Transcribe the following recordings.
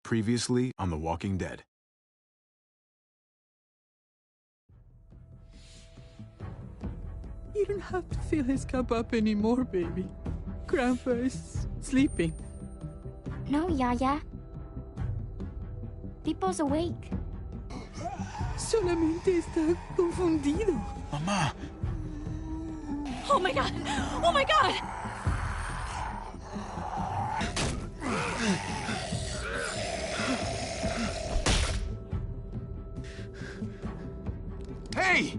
Previously on The Walking Dead. You don't have to fill his cup up anymore, baby. Grandpa is sleeping. No, Yaya. Pipo's awake. Solamente está confundido. Mamá! Oh my god! Oh my god! Hey!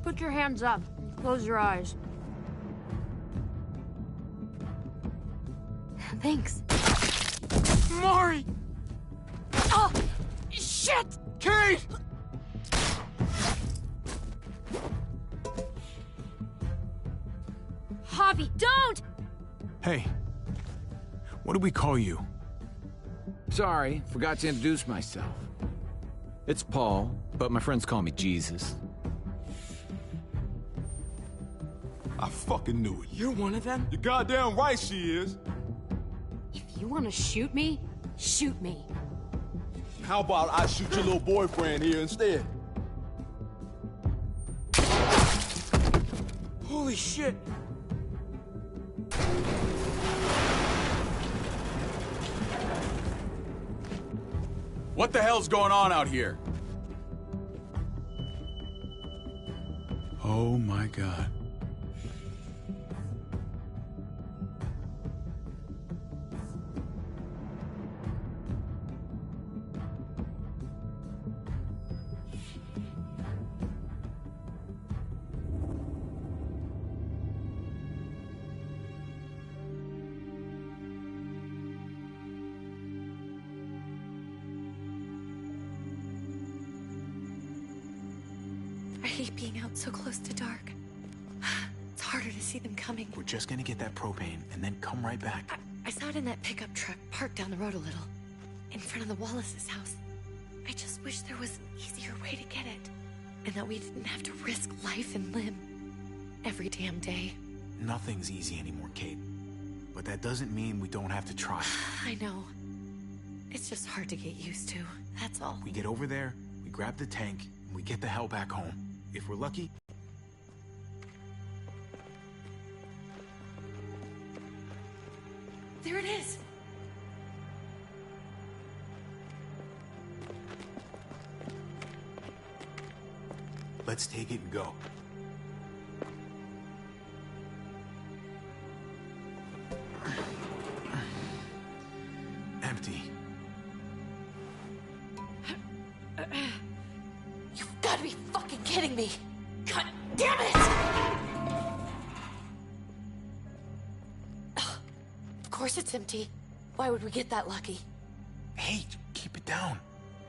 Put your hands up. Close your eyes. Thanks. Mari! Oh! Shit! Kate! Javi, don't! Hey. What do we call you? Sorry, forgot to introduce myself. It's Paul, but my friends call me Jesus. I fucking knew it. You're one of them? You're goddamn right she is. If you want to shoot me, shoot me. How about I shoot your little boyfriend here instead? Holy shit! What the hell's going on out here? Oh my God. I hate being out so close to dark. It's harder to see them coming. We're just gonna get that propane and then come right back. I saw it in that pickup truck parked down the road a little, in front of the Wallace's house. I just wish there was an easier way to get it, and that we didn't have to risk life and limb every damn day. Nothing's easy anymore, Kate. But that doesn't mean we don't have to try. I know. It's just hard to get used to, that's all. We get over there, we grab the tank, and we get the hell back home. If we're lucky... There it is! Let's take it and go. Empty. You've got to be fucking kidding me! God damn it! Of course it's empty. Why would we get that lucky? Hey, keep it down.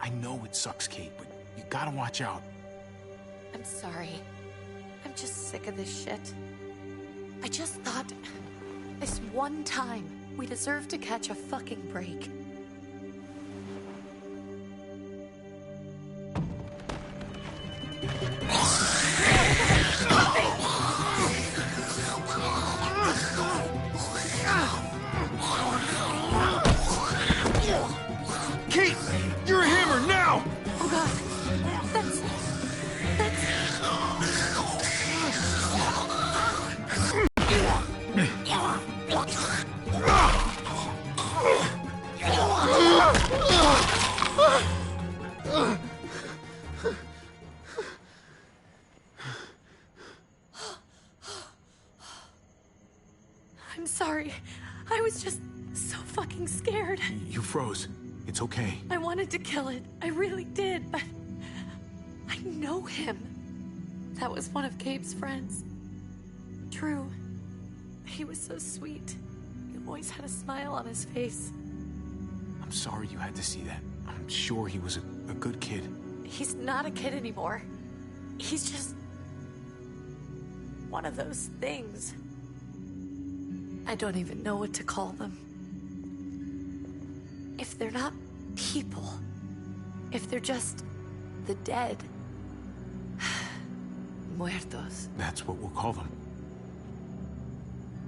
I know it sucks, Kate, but you gotta watch out. I'm sorry. I'm just sick of this shit. I just thought, this one time, we deserve to catch a fucking break. Kate, you're a hammer now! Oh god, that's... I'm sorry. I was just so fucking scared. You froze. It's okay. I wanted to kill it. I really did, but I know him. That was one of Gabe's friends. Drew. He was so sweet. He always had a smile on his face. I'm sorry you had to see that. I'm sure he was a good kid. He's not a kid anymore. He's just one of those things. I don't even know what to call them. If they're not people, if they're just the dead, Muertos. That's what we'll call them.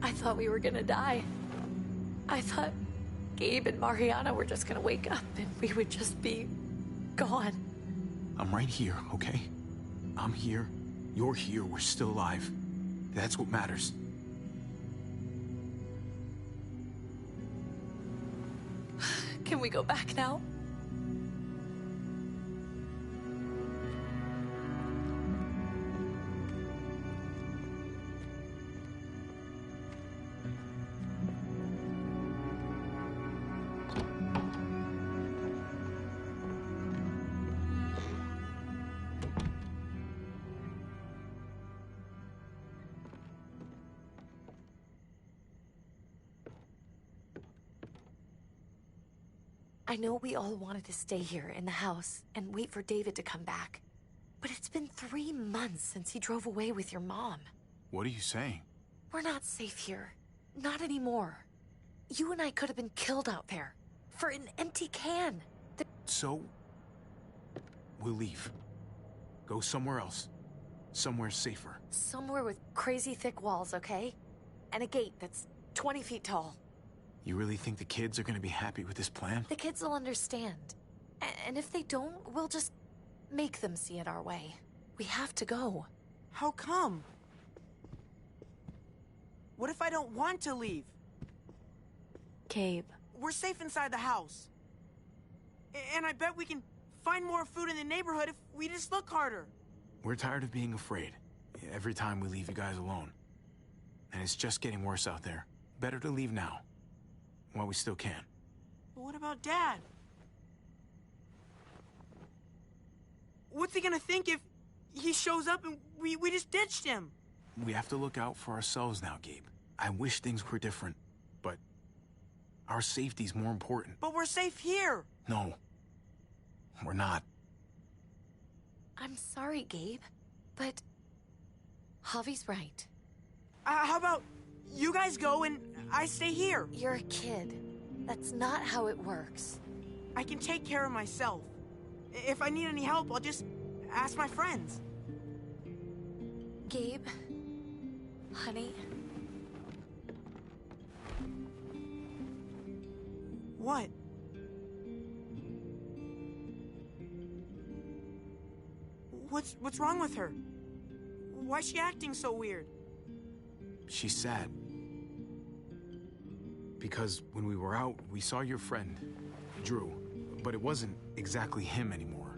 I thought we were gonna die. I thought Gabe and Mariana were just gonna wake up and we would just be gone. I'm right here, okay? I'm here. You're here. We're still alive. That's what matters. Can we go back now? I know we all wanted to stay here in the house and wait for David to come back. But it's been 3 months since he drove away with your mom. What are you saying? We're not safe here. Not anymore. You and I could have been killed out there. For an empty can. So, we'll leave. Go somewhere else. Somewhere safer. Somewhere with crazy thick walls, okay? And a gate that's 20 feet tall. You really think the kids are gonna be happy with this plan? The kids will understand. And if they don't, we'll just make them see it our way. We have to go. How come? What if I don't want to leave? Gabe. We're safe inside the house. And I bet we can find more food in the neighborhood if we just look harder. We're tired of being afraid. Every time we leave you guys alone. And it's just getting worse out there. Better to leave now. While we still can. But what about Dad? What's he gonna think if he shows up and we just ditched him? We have to look out for ourselves now, Gabe. I wish things were different, but our safety's more important. But we're safe here. No, we're not. I'm sorry, Gabe, but Javi's right. How about you guys go and I stay here? You're a kid. That's not how it works. I can take care of myself. If I need any help, I'll just ask my friends. Gabe, honey. What? What's wrong with her? Why's she acting so weird? She's sad. Because when we were out, we saw your friend, Drew, but it wasn't exactly him anymore.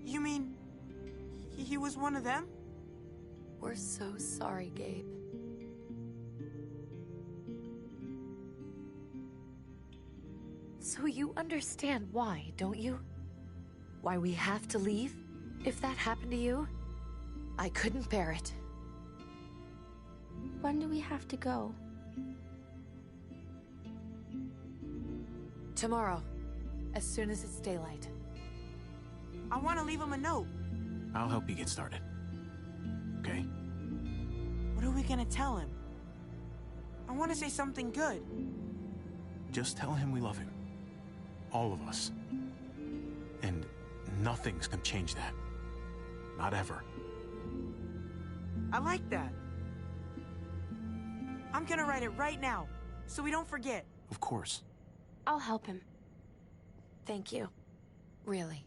You mean he was one of them? We're so sorry, Gabe. So you understand why, don't you? Why we have to leave? If that happened to you, I couldn't bear it. When do we have to go? Tomorrow, as soon as it's daylight. I want to leave him a note. I'll help you get started. Okay? What are we gonna tell him? I want to say something good. Just tell him we love him. All of us. And nothing's gonna change that. Not ever. I like that. I'm gonna write it right now, so we don't forget. Of course. I'll help him. Thank you. Really.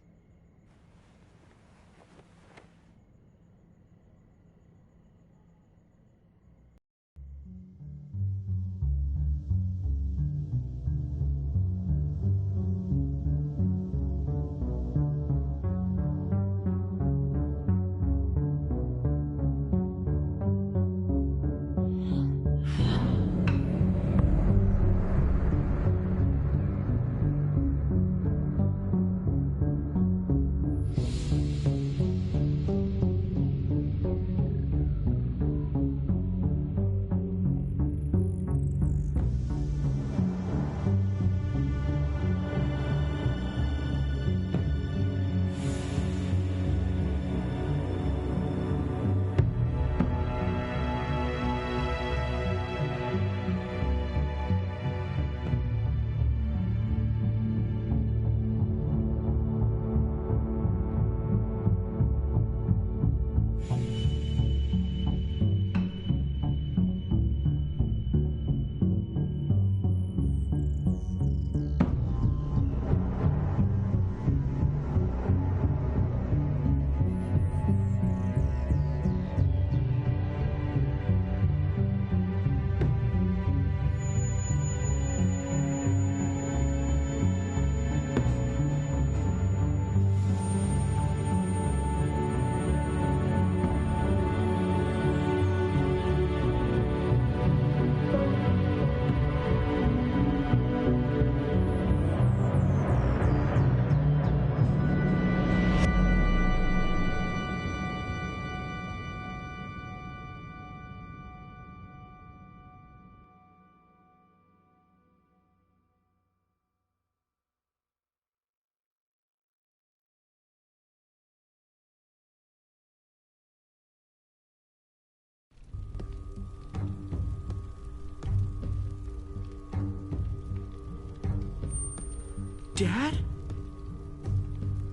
Dad?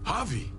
Javi!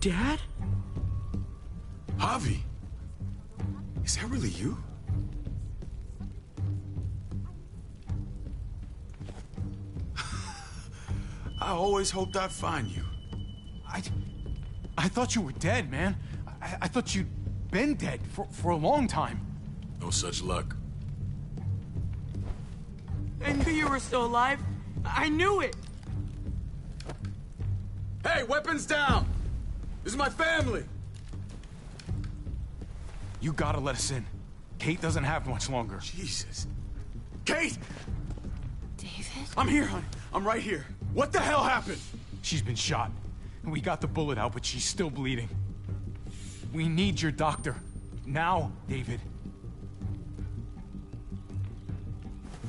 Dad? Javi! Is that really you? I always hoped I'd find you. I thought you were dead, man. I thought you'd been dead for a long time. No such luck. I knew you were still alive. I knew it. Hey, weapons down! This is my family! You gotta let us in. Kate doesn't have much longer. Jesus. Kate! David? I'm here, honey. I'm right here. What the hell happened? She's been shot. We got the bullet out, but she's still bleeding. We need your doctor. Now, David.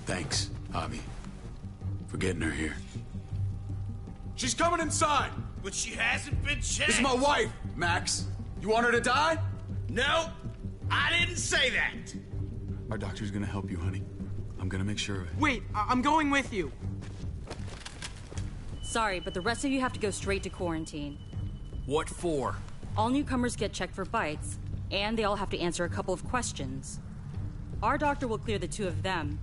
Thanks, Javi, for getting her here. She's coming inside! But she hasn't been checked. This is my wife, Max. You want her to die? No, I didn't say that. Our doctor's gonna help you, honey. I'm gonna make sure of it. Wait, I'm going with you. Sorry, but the rest of you have to go straight to quarantine. What for? All newcomers get checked for bites, and they all have to answer a couple of questions. Our doctor will clear the two of them.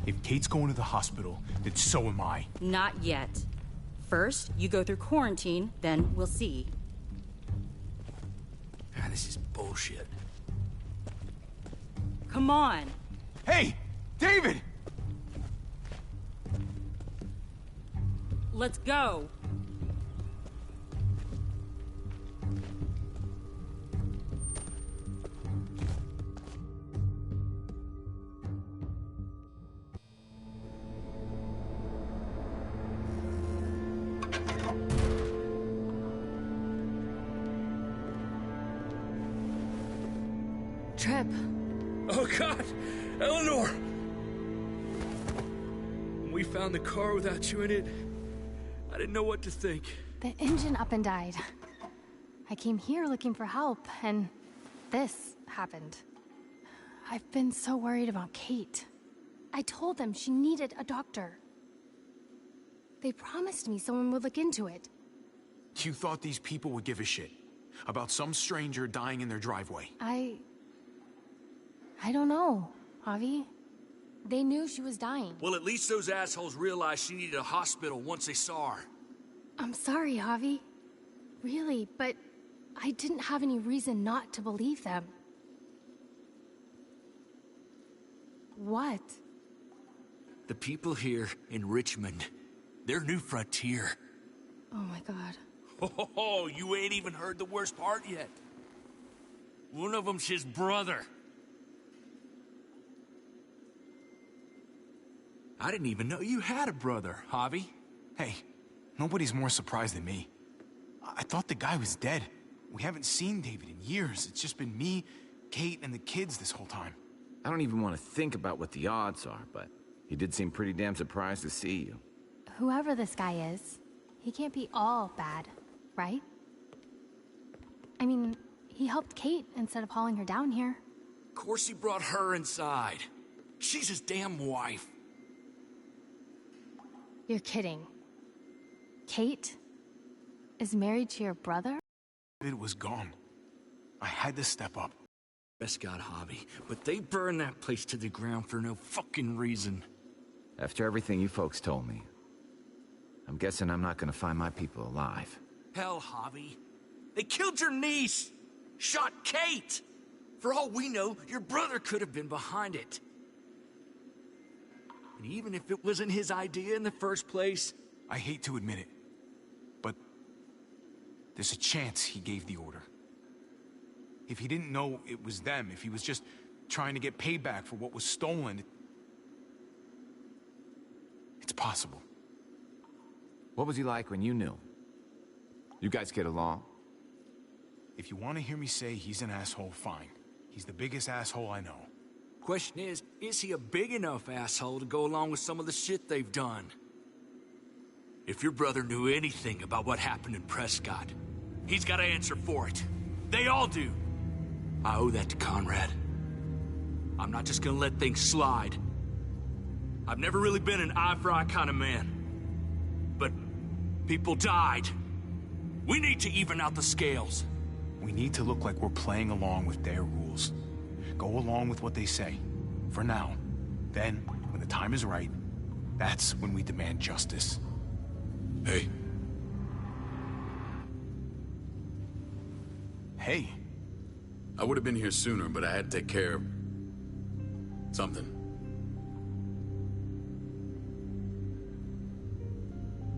If Kate's going to the hospital, then so am I. Not yet. First, you go through quarantine, then we'll see. This is bullshit. Come on. Hey! David! Let's go. Trip. Oh, God! Eleanor! When we found the car without you in it, I didn't know what to think. The engine up and died. I came here looking for help, and this happened. I've been so worried about Kate. I told them she needed a doctor. They promised me someone would look into it. You thought these people would give a shit about some stranger dying in their driveway. I don't know, Javi. They knew she was dying. Well, at least those assholes realized she needed a hospital once they saw her. I'm sorry, Javi. Really, but I didn't have any reason not to believe them. What? The people here in Richmond, their new frontier. Oh my God. Oh, you ain't even heard the worst part yet. One of them's his brother. I didn't even know you had a brother, Javi. Hey, nobody's more surprised than me. I thought the guy was dead. We haven't seen David in years. It's just been me, Kate, and the kids this whole time. I don't even want to think about what the odds are, but he did seem pretty damn surprised to see you. Whoever this guy is, he can't be all bad, right? I mean, he helped Kate instead of hauling her down here. course he brought her inside. She's his damn wife. You're kidding. Kate is married to your brother? David was gone. I had to step up. Prescott, Javi, but they burned that place to the ground for no fucking reason. After everything you folks told me, I'm guessing I'm not gonna find my people alive. Hell, Javi. They killed your niece! Shot Kate! For all we know, your brother could have been behind it. And even if it wasn't his idea in the first place... I hate to admit it, but there's a chance he gave the order. If he didn't know it was them, if he was just trying to get payback for what was stolen, it's possible. What was he like when you knew? You guys get along? If you want to hear me say he's an asshole, fine. He's the biggest asshole I know. Question is he a big enough asshole to go along with some of the shit they've done? If your brother knew anything about what happened in Prescott, he's got to answer for it. They all do. I owe that to Conrad. I'm not just gonna let things slide. I've never really been an eye-for-eye kind of man. But people died. We need to even out the scales. We need to look like we're playing along with their rules. Go along with what they say. For now. Then, when the time is right, that's when we demand justice. Hey. Hey. I would have been here sooner, but I had to take care of... something.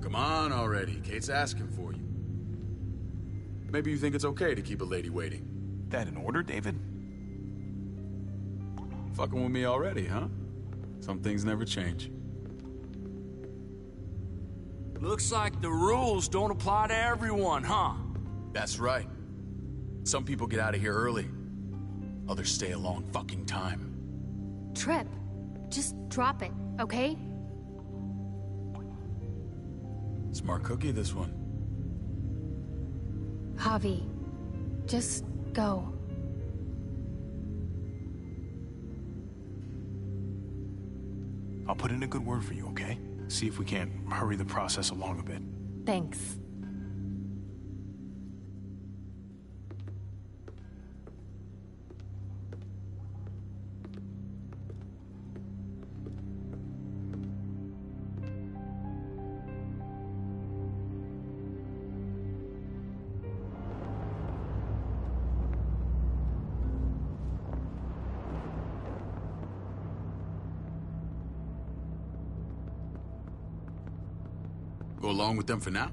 Come on already. Kate's asking for you. Maybe you think it's okay to keep a lady waiting. That in order, David? Fucking with me already, huh? Some things never change. Looks like the rules don't apply to everyone, huh? That's right. Some people get out of here early. Others stay a long fucking time. Trip, just drop it, okay? Smart cookie, this one. Javi, just go. I'll put in a good word for you, okay? See if we can't hurry the process along a bit. Thanks. Go along with them for now?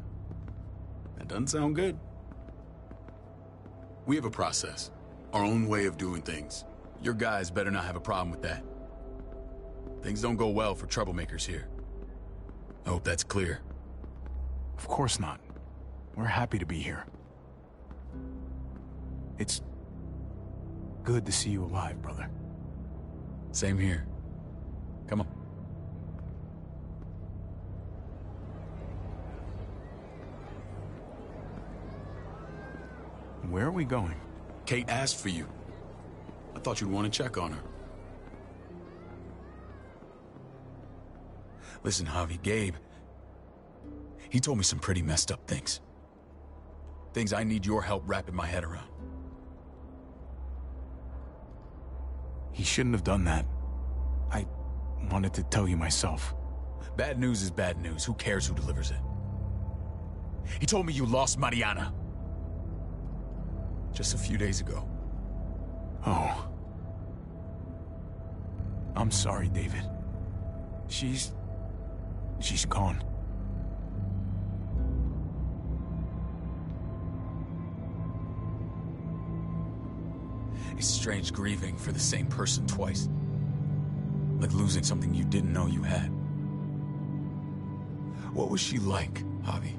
That doesn't sound good. We have a process, our own way of doing things. Your guys better not have a problem with that. Things don't go well for troublemakers here. I hope that's clear. Of course not. We're happy to be here. It's good to see you alive, brother. Same here. Come on. Where are we going? Kate asked for you. I thought you'd want to check on her. Listen, Javi, Gabe... he told me some pretty messed up things. Things I need your help wrapping my head around. He shouldn't have done that. I wanted to tell you myself. Bad news is bad news. Who cares who delivers it? He told me you lost Mariana. Just a few days ago. Oh. I'm sorry, David. She's gone. It's strange grieving for the same person twice. Like losing something you didn't know you had. What was she like, Javi?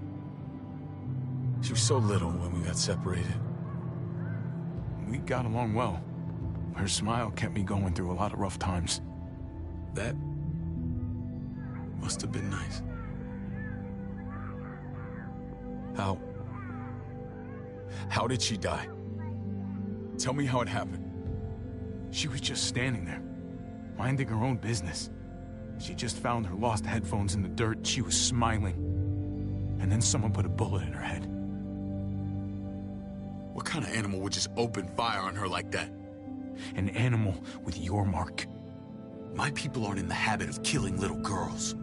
She was so little when we got separated. We got along well. Her smile kept me going through a lot of rough times. That must have been nice. How did she die? Tell me how it happened. She was just standing there, minding her own business. She just found her lost headphones in the dirt. She was smiling. And then someone put a bullet in her head. What kind of animal would just open fire on her like that? An animal with your mark. My people aren't in the habit of killing little girls.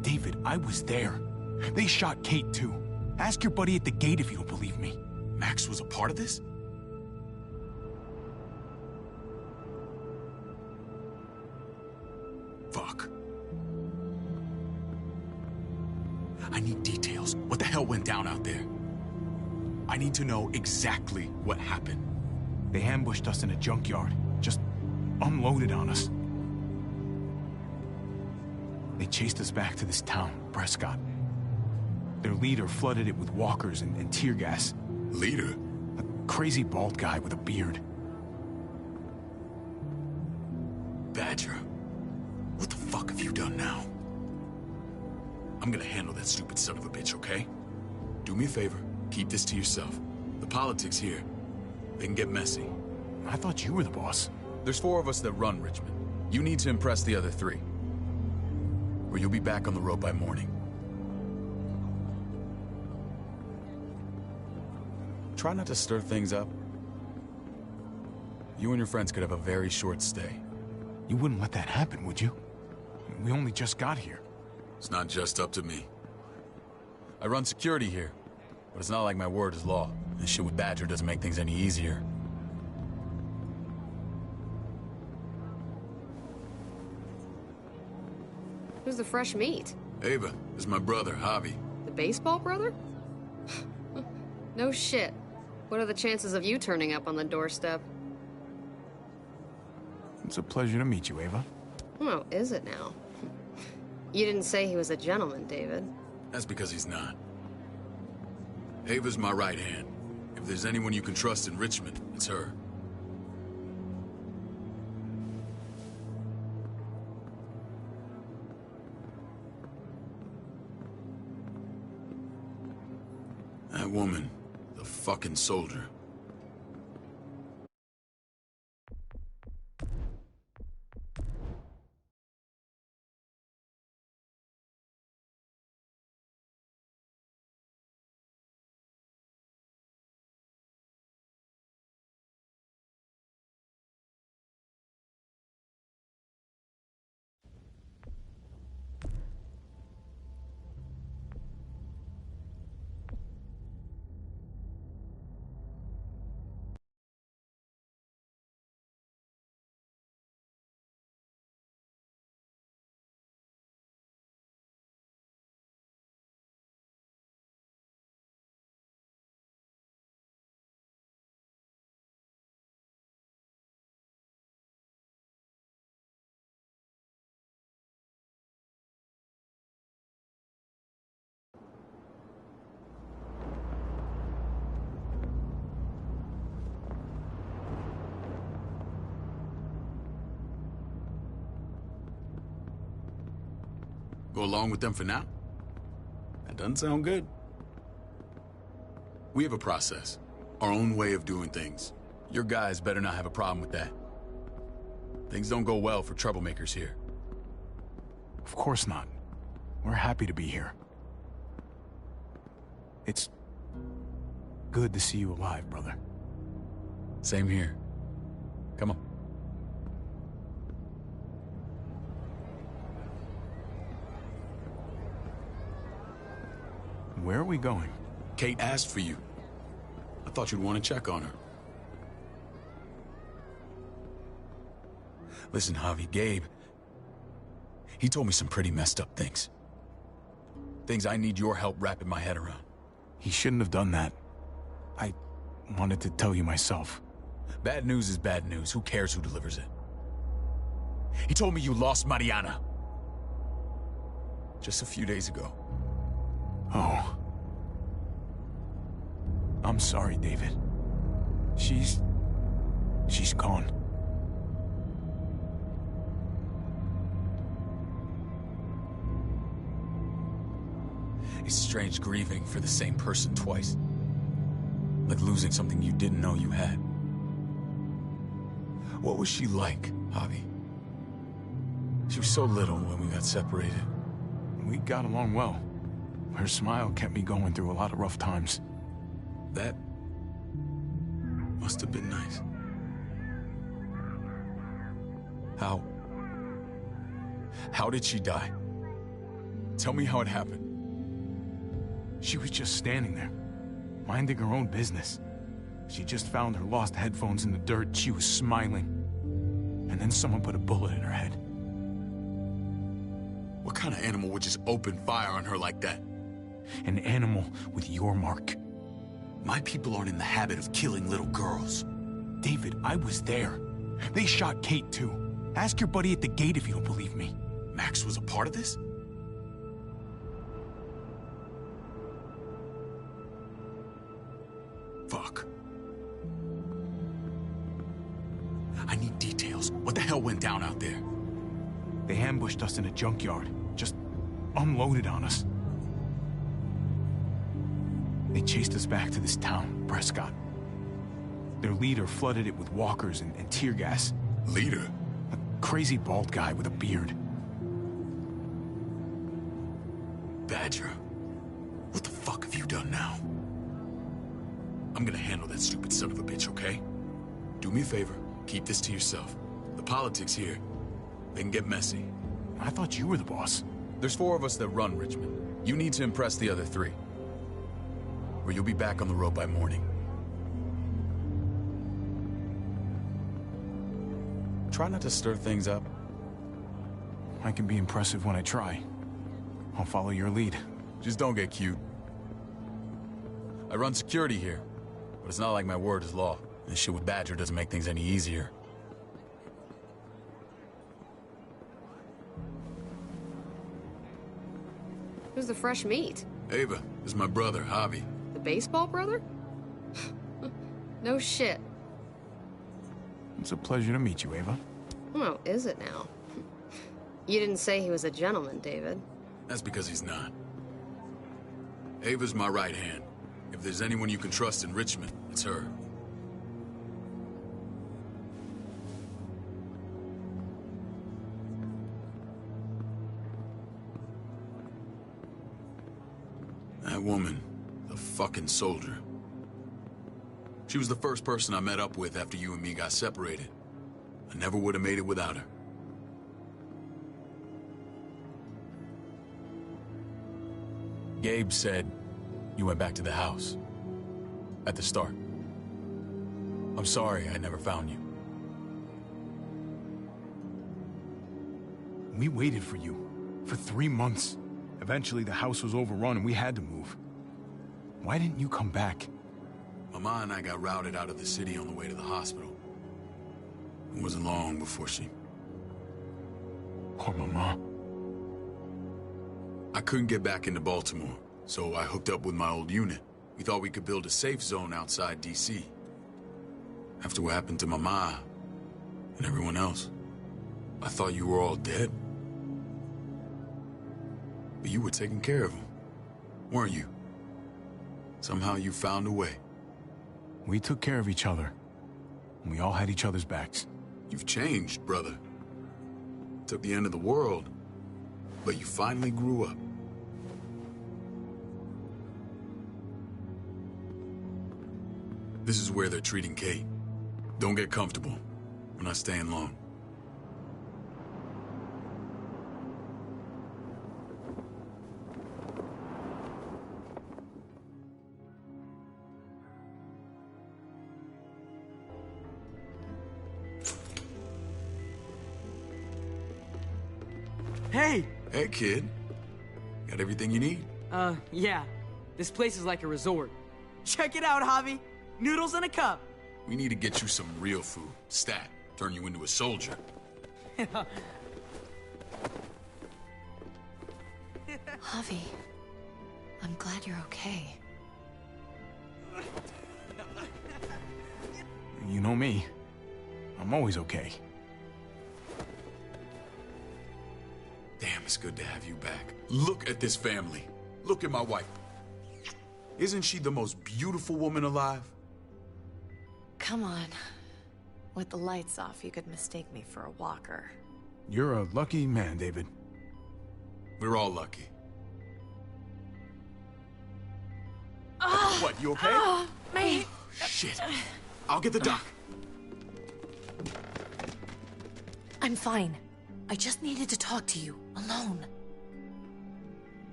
David, I was there. They shot Kate too. Ask your buddy at the gate if you don't believe me. Max was a part of this? Fuck. I need details. What the hell went down out there? I need to know exactly what happened. They ambushed us in a junkyard. Just unloaded on us. They chased us back to this town, Prescott. Their leader flooded it with walkers and tear gas. Leader? A crazy bald guy with a beard. Badger, what the fuck have you done now? I'm gonna handle that stupid son of a bitch, okay? Do me a favor, keep this to yourself. The politics here, they can get messy. I thought you were the boss. There's 4 of us that run Richmond. You need to impress the other 3. Or you'll be back on the road by morning. Try not to stir things up. You and your friends could have a very short stay. You wouldn't let that happen, would you? We only just got here. It's not just up to me. I run security here, but it's not like my word is law. This shit with Badger doesn't make things any easier. Who's the fresh meat? Ava, this is my brother, Javi. The baseball brother? No shit. What are the chances of you turning up on the doorstep? It's a pleasure to meet you, Ava. Oh, is it now? You didn't say he was a gentleman, David. That's because he's not. Ava's my right hand. If there's anyone you can trust in Richmond, it's her. That woman, the fucking soldier. Go along with them for now? That doesn't sound good. We have a process, our own way of doing things. Your guys better not have a problem with that. Things don't go well for troublemakers here. Of course not. We're happy to be here. It's good to see you alive, brother. Same here. Come on. Where are we going? Kate asked for you. I thought you'd want to check on her. Listen, Javi, Gabe... he told me some pretty messed up things. Things I need your help wrapping my head around. He shouldn't have done that. I wanted to tell you myself. Bad news is bad news. Who cares who delivers it? He told me you lost Mariana. Just a few days ago. Oh. I'm sorry, David. She's gone. It's strange grieving for the same person twice. Like losing something you didn't know you had. What was she like, Javi? She was so little when we got separated. We got along well. Her smile kept me going through a lot of rough times. That must have been nice. How did she die? Tell me how it happened. She was just standing there, minding her own business. She just found her lost headphones in the dirt. She was smiling. And then someone put a bullet in her head. What kind of animal would just open fire on her like that? An animal with your mark. My people aren't in the habit of killing little girls. David, I was there. They shot Kate too. Ask your buddy at the gate if you don't believe me. Max was a part of this? Fuck. I need details. What the hell went down out there? They ambushed us in a junkyard. Just unloaded on us. They chased us back to this town, Prescott. Their leader flooded it with walkers and tear gas. Leader? A crazy bald guy with a beard. Badger, what the fuck have you done now? I'm gonna handle that stupid son of a bitch, okay? Do me a favor, keep this to yourself. The politics here, they can get messy. I thought you were the boss. There's 4 of us that run Richmond. You need to impress the other 3. Or you'll be back on the road by morning. Try not to stir things up. I can be impressive when I try. I'll follow your lead. Just don't get cute. I run security here, but it's not like my word is law. This shit with Badger doesn't make things any easier. Who's the fresh meat? Ava, this is my brother, Javi. The baseball brother? No shit. It's a pleasure to meet you, Ava. Well, is it now? You didn't say he was a gentleman, David. That's because he's not. Ava's my right hand. If there's anyone you can trust in Richmond, it's her. That woman, the fucking soldier. She was the first person I met up with after you and me got separated. I never would have made it without her. Gabe said you went back to the house. At the start. I'm sorry I never found you. We waited for you. For 3 months. Eventually the house was overrun and we had to move. Why didn't you come back? Mama and I got routed out of the city on the way to the hospital. It wasn't long before she... Poor Mama. I couldn't get back into Baltimore, so I hooked up with my old unit. We thought we could build a safe zone outside D.C. After what happened to Mama and everyone else, I thought you were all dead. But you were taking care of them, weren't you? Somehow you found a way. We took care of each other. We all had each other's backs. You've changed, brother. Took the end of the world, but you finally grew up. This is where they're treating Kate. Don't get comfortable. We're not staying long. Hey! Hey, kid. Got everything you need? Yeah. This place is like a resort. Check it out, Javi. Noodles in a cup. We need to get you some real food. Stat. Turn you into a soldier. Javi, I'm glad you're okay. You know me. I'm always okay. Damn, it's good to have you back. Look at this family. Look at my wife. Isn't she the most beautiful woman alive? Come on. With the lights off, you could mistake me for a walker. You're a lucky man, David. We're all lucky. What, you okay? Mate! Shit. I'll get the doc. I'm fine. I just needed to talk to you, alone.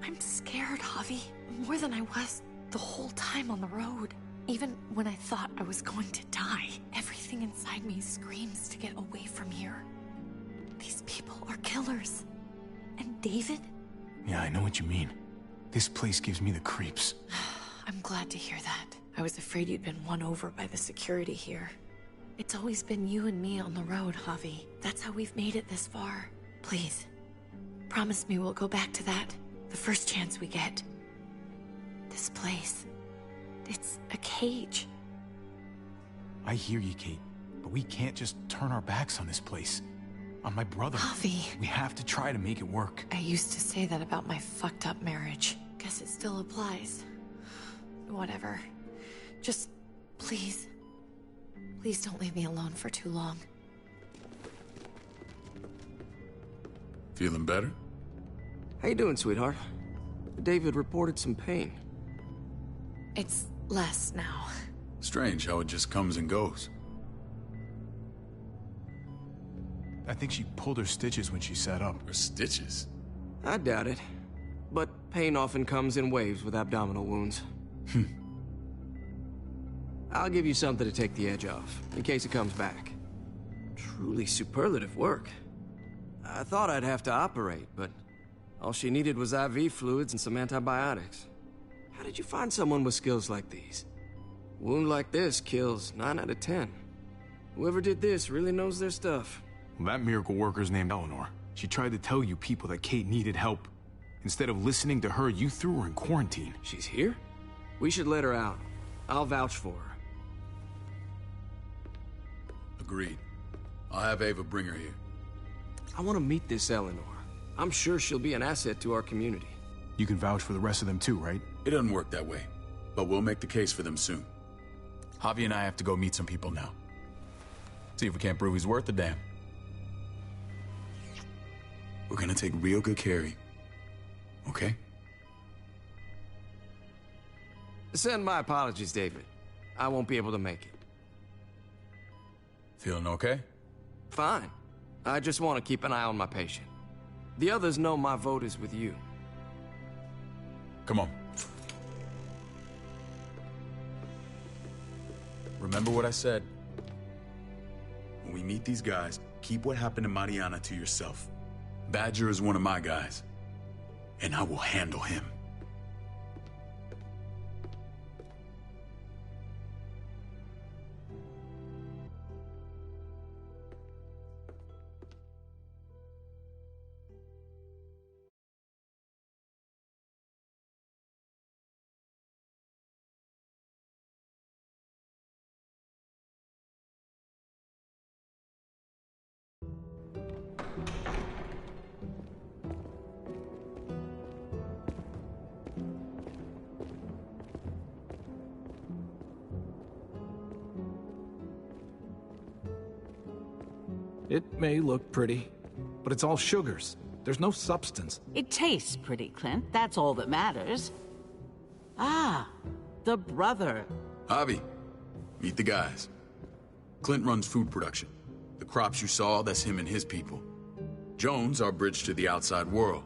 I'm scared, Javi. More than I was the whole time on the road. Even when I thought I was going to die, everything inside me screams to get away from here. These people are killers. And David? Yeah, I know what you mean. This place gives me the creeps. I'm glad to hear that. I was afraid you'd been won over by the security here. It's always been you and me on the road, Javi. That's how we've made it this far. Please, promise me we'll go back to that the first chance we get. This place, it's a cage. I hear you, Kate, but we can't just turn our backs on this place. On my brother. Javi. We have to try to make it work. I used to say that about my fucked up marriage. Guess it still applies. Whatever. Just, please. Please don't leave me alone for too long. Feeling better? How you doing, sweetheart? David reported some pain. It's less now. Strange how it just comes and goes. I think she pulled her stitches when she sat up. Her stitches? I doubt it. But pain often comes in waves with abdominal wounds. I'll give you something to take the edge off, in case it comes back. Truly superlative work. I thought I'd have to operate, but all she needed was IV fluids and some antibiotics. How did you find someone with skills like these? A wound like this kills 9 out of 10. Whoever did this really knows their stuff. Well, that miracle worker's named Eleanor. She tried to tell you people that Kate needed help. Instead of listening to her, you threw her in quarantine. She's here? We should let her out. I'll vouch for her. Agreed. I'll have Ava bring her here. I want to meet this Eleanor. I'm sure she'll be an asset to our community. You can vouch for the rest of them too, right? It doesn't work that way, but we'll make the case for them soon. Javi and I have to go meet some people now. See if we can't prove he's worth a damn. We're gonna take real good care of you. Okay? Send my apologies, David. I won't be able to make it. Feeling okay? Fine. I just want to keep an eye on my patient. The others know my vote is with you. Come on. Remember what I said. When we meet these guys, keep what happened to Mariana to yourself. Badger is one of my guys, and I will handle him. It may look pretty, but it's all sugars. There's no substance. It tastes pretty, Clint. That's all that matters. Ah, the brother. Javi, meet the guys. Clint runs food production. The crops you saw, that's him and his people. Jones, our bridge to the outside world.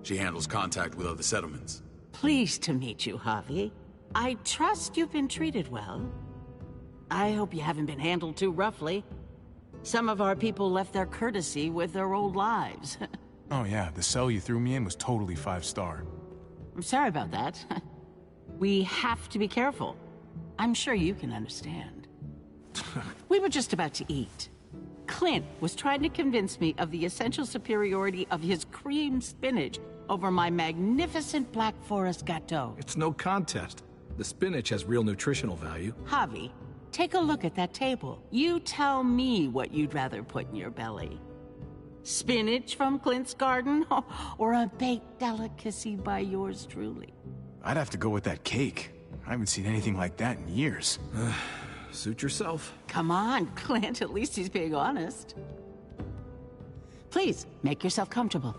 She handles contact with other settlements. Pleased to meet you, Javi. I trust you've been treated well. I hope you haven't been handled too roughly. Some of our people left their courtesy with their old lives. Oh yeah, the cell you threw me in was totally 5-star. I'm sorry about that. We have to be careful. I'm sure you can understand. We were just about to eat. Clint was trying to convince me of the essential superiority of his cream spinach over my magnificent Black Forest gâteau. It's no contest. The spinach has real nutritional value. Javi, take a look at that table. You tell me what you'd rather put in your belly. Spinach from Clint's garden, or a baked delicacy by yours truly? I'd have to go with that cake. I haven't seen anything like that in years. Suit yourself. Come on, Clint. At least he's being honest. Please, make yourself comfortable.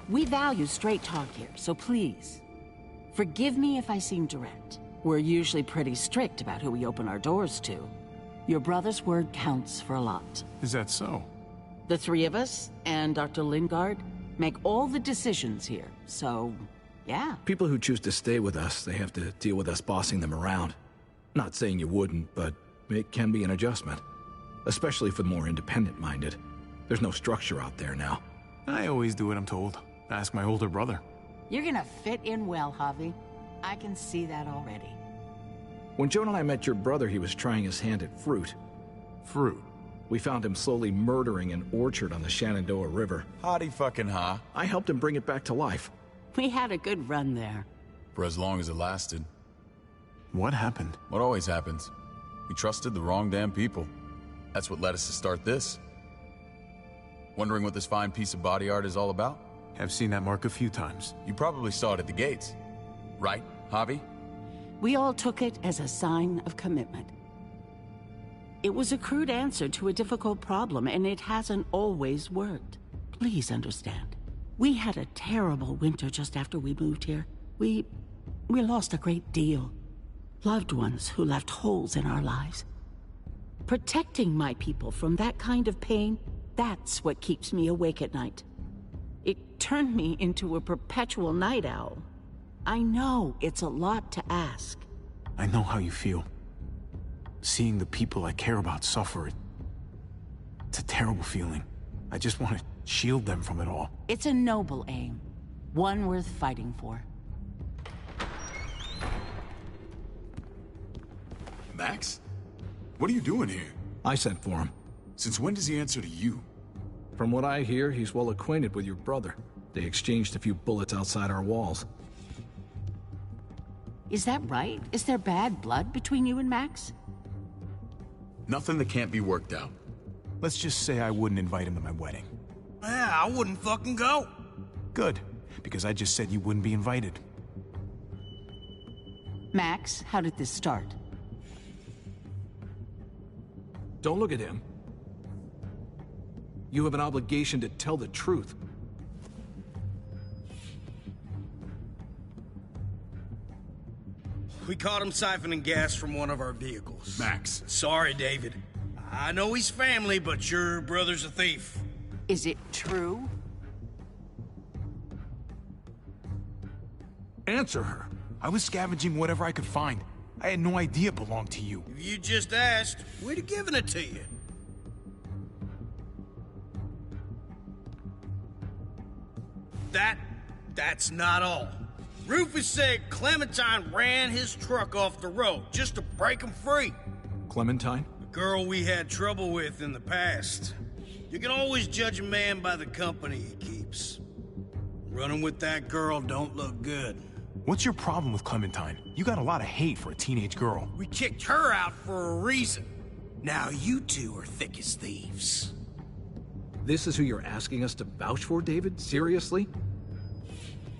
We value straight talk here, so please, forgive me if I seem direct. We're usually pretty strict about who we open our doors to. Your brother's word counts for a lot. Is that so? The three of us, and Dr. Lingard, make all the decisions here, so, yeah. People who choose to stay with us, they have to deal with us bossing them around. Not saying you wouldn't, but it can be an adjustment. Especially for the more independent-minded. There's no structure out there now. I always do what I'm told. Ask my older brother. You're gonna fit in well, Javi. I can see that already. When Joan and I met your brother, he was trying his hand at fruit. Fruit? We found him slowly murdering an orchard on the Shenandoah River. Howdy fucking ha. I helped him bring it back to life. We had a good run there. For as long as it lasted. What happened? What always happens. We trusted the wrong damn people. That's what led us to start this. Wondering what this fine piece of body art is all about? I've seen that mark a few times. You probably saw it at the gates. Right, Javi? We all took it as a sign of commitment. It was a crude answer to a difficult problem, and it hasn't always worked. Please understand. We had a terrible winter just after we moved here. We lost a great deal. Loved ones who left holes in our lives. Protecting my people from that kind of pain, that's what keeps me awake at night. It turned me into a perpetual night owl. I know it's a lot to ask. I know how you feel. Seeing the people I care about suffer, it's a terrible feeling. I just want to shield them from it all. It's a noble aim. One worth fighting for. Max? What are you doing here? I sent for him. Since when does he answer to you? From what I hear, he's well acquainted with your brother. They exchanged a few bullets outside our walls. Is that right? Is there bad blood between you and Max? Nothing that can't be worked out. Let's just say I wouldn't invite him to my wedding. Yeah, I wouldn't fucking go. Good, because I just said you wouldn't be invited. Max, how did this start? Don't look at him. You have an obligation to tell the truth. We caught him siphoning gas from one of our vehicles. Max. Sorry, David. I know he's family, but your brother's a thief. Is it true? Answer her. I was scavenging whatever I could find. I had no idea it belonged to you. If you just asked, we'd have given it to you. That's not all. Rufus said Clementine ran his truck off the road just to break him free. Clementine? The girl we had trouble with in the past. You can always judge a man by the company he keeps. Running with that girl don't look good. What's your problem with Clementine? You got a lot of hate for a teenage girl. We kicked her out for a reason. Now you two are thick as thieves. This is who you're asking us to vouch for, David? Seriously?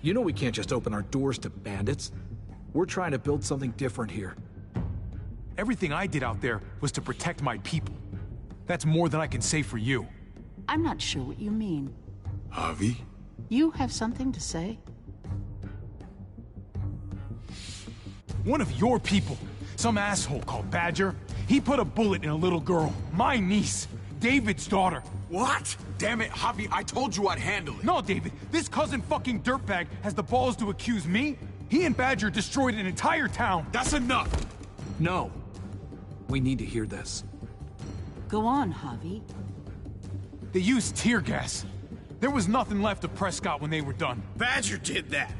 You know we can't just open our doors to bandits. We're trying to build something different here. Everything I did out there was to protect my people. That's more than I can say for you. I'm not sure what you mean. Javi? You have something to say? One of your people, some asshole called Badger, he put a bullet in a little girl, my niece, David's daughter. What? Damn it, Javi, I told you I'd handle it. No, David, this cousin fucking dirtbag has the balls to accuse me? He and Badger destroyed an entire town. That's enough! No. We need to hear this. Go on, Javi. They used tear gas. There was nothing left of Prescott when they were done. Badger did that,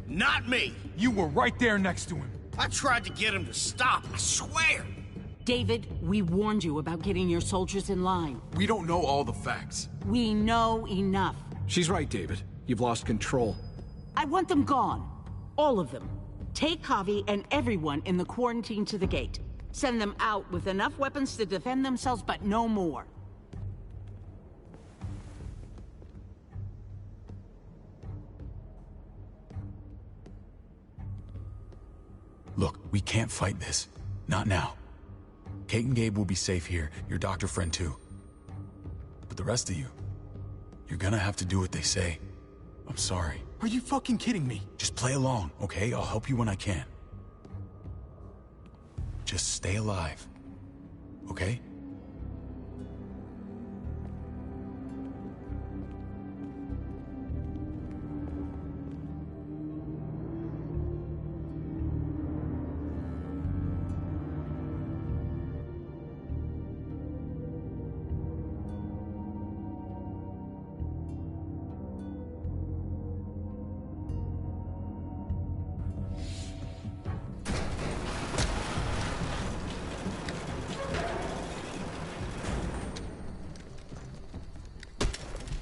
not me. You were right there next to him. I tried to get him to stop, I swear. David, we warned you about getting your soldiers in line. We don't know all the facts. We know enough. She's right, David. You've lost control. I want them gone. All of them. Take Javi and everyone in the quarantine to the gate. Send them out with enough weapons to defend themselves, but no more. Look, we can't fight this. Not now. Kate and Gabe will be safe here, your doctor friend too. But the rest of you, you're gonna have to do what they say. I'm sorry. Are you fucking kidding me? Just play along, okay? I'll help you when I can. Just stay alive, okay?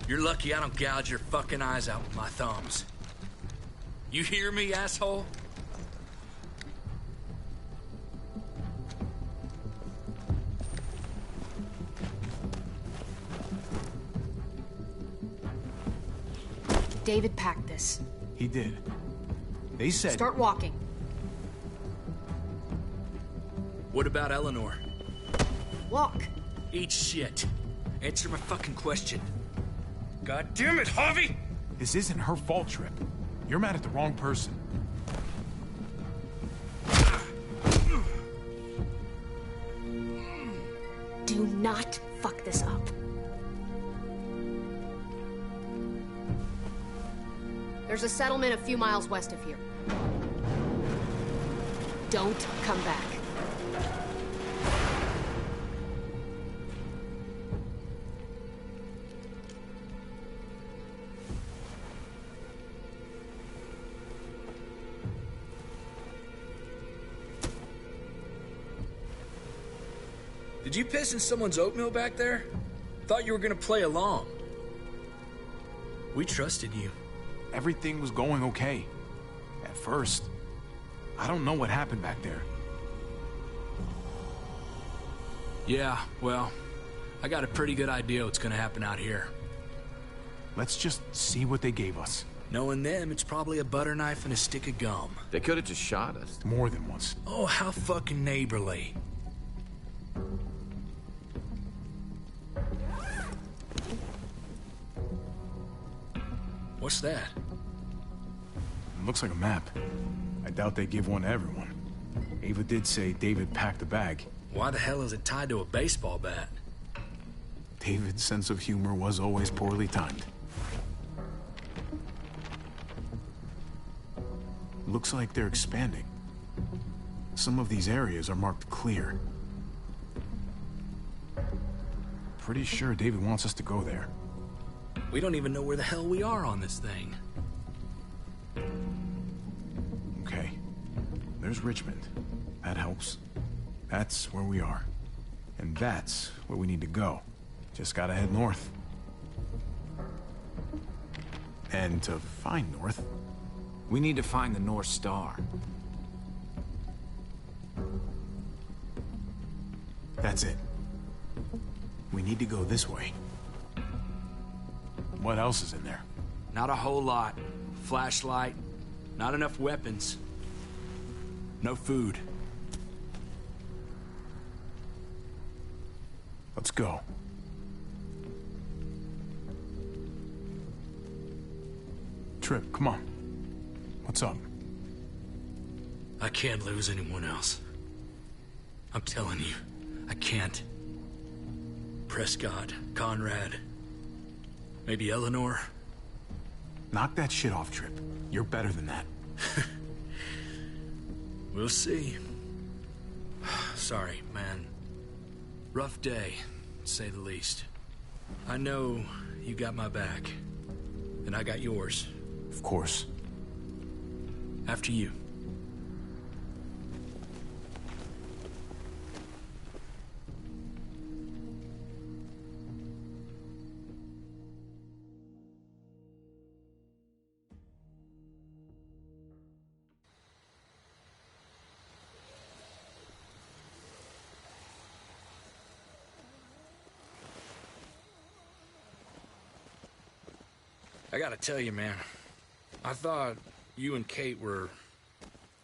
You're lucky I don't gouge your fucking eyes out with my thumbs. You hear me, asshole? David packed this. He did. They said... Start walking. What about Eleanor? Walk. Eat shit. Answer my fucking question. God damn it, Harvey! This isn't her fault, Trip. You're mad at the wrong person. Do not fuck this up. There's a settlement a few miles west of here. Don't come back. Did you piss in someone's oatmeal back there? Thought you were gonna play along. We trusted you. Everything was going okay. At first. I don't know what happened back there. Yeah, well, I got a pretty good idea what's gonna happen out here. Let's just see what they gave us. Knowing them, it's probably a butter knife and a stick of gum. They could have just shot us. More than once. Oh, how fucking neighborly. What's that? It looks like a map. I doubt they give one to everyone. Ava did say David packed the bag. Why the hell is it tied to a baseball bat? David's sense of humor was always poorly timed. Looks like they're expanding. Some of these areas are marked clear. Pretty sure David wants us to go there. We don't even know where the hell we are on this thing. Okay. There's Richmond. That helps. That's where we are. And that's where we need to go. Just gotta head north. And to find north... We need to find the North Star. That's it. We need to go this way. What else is in there? Not a whole lot. Flashlight, not enough weapons. No food. Let's go. Trip, come on. What's up? I can't lose anyone else. I'm telling you, I can't. Prescott, Conrad, maybe Eleanor. Knock that shit off, Trip. You're better than that. We'll see. Sorry, man. Rough day, to say the least. I know you got my back, and I got yours. Of course. After you. I gotta tell you, man, I thought you and Kate were,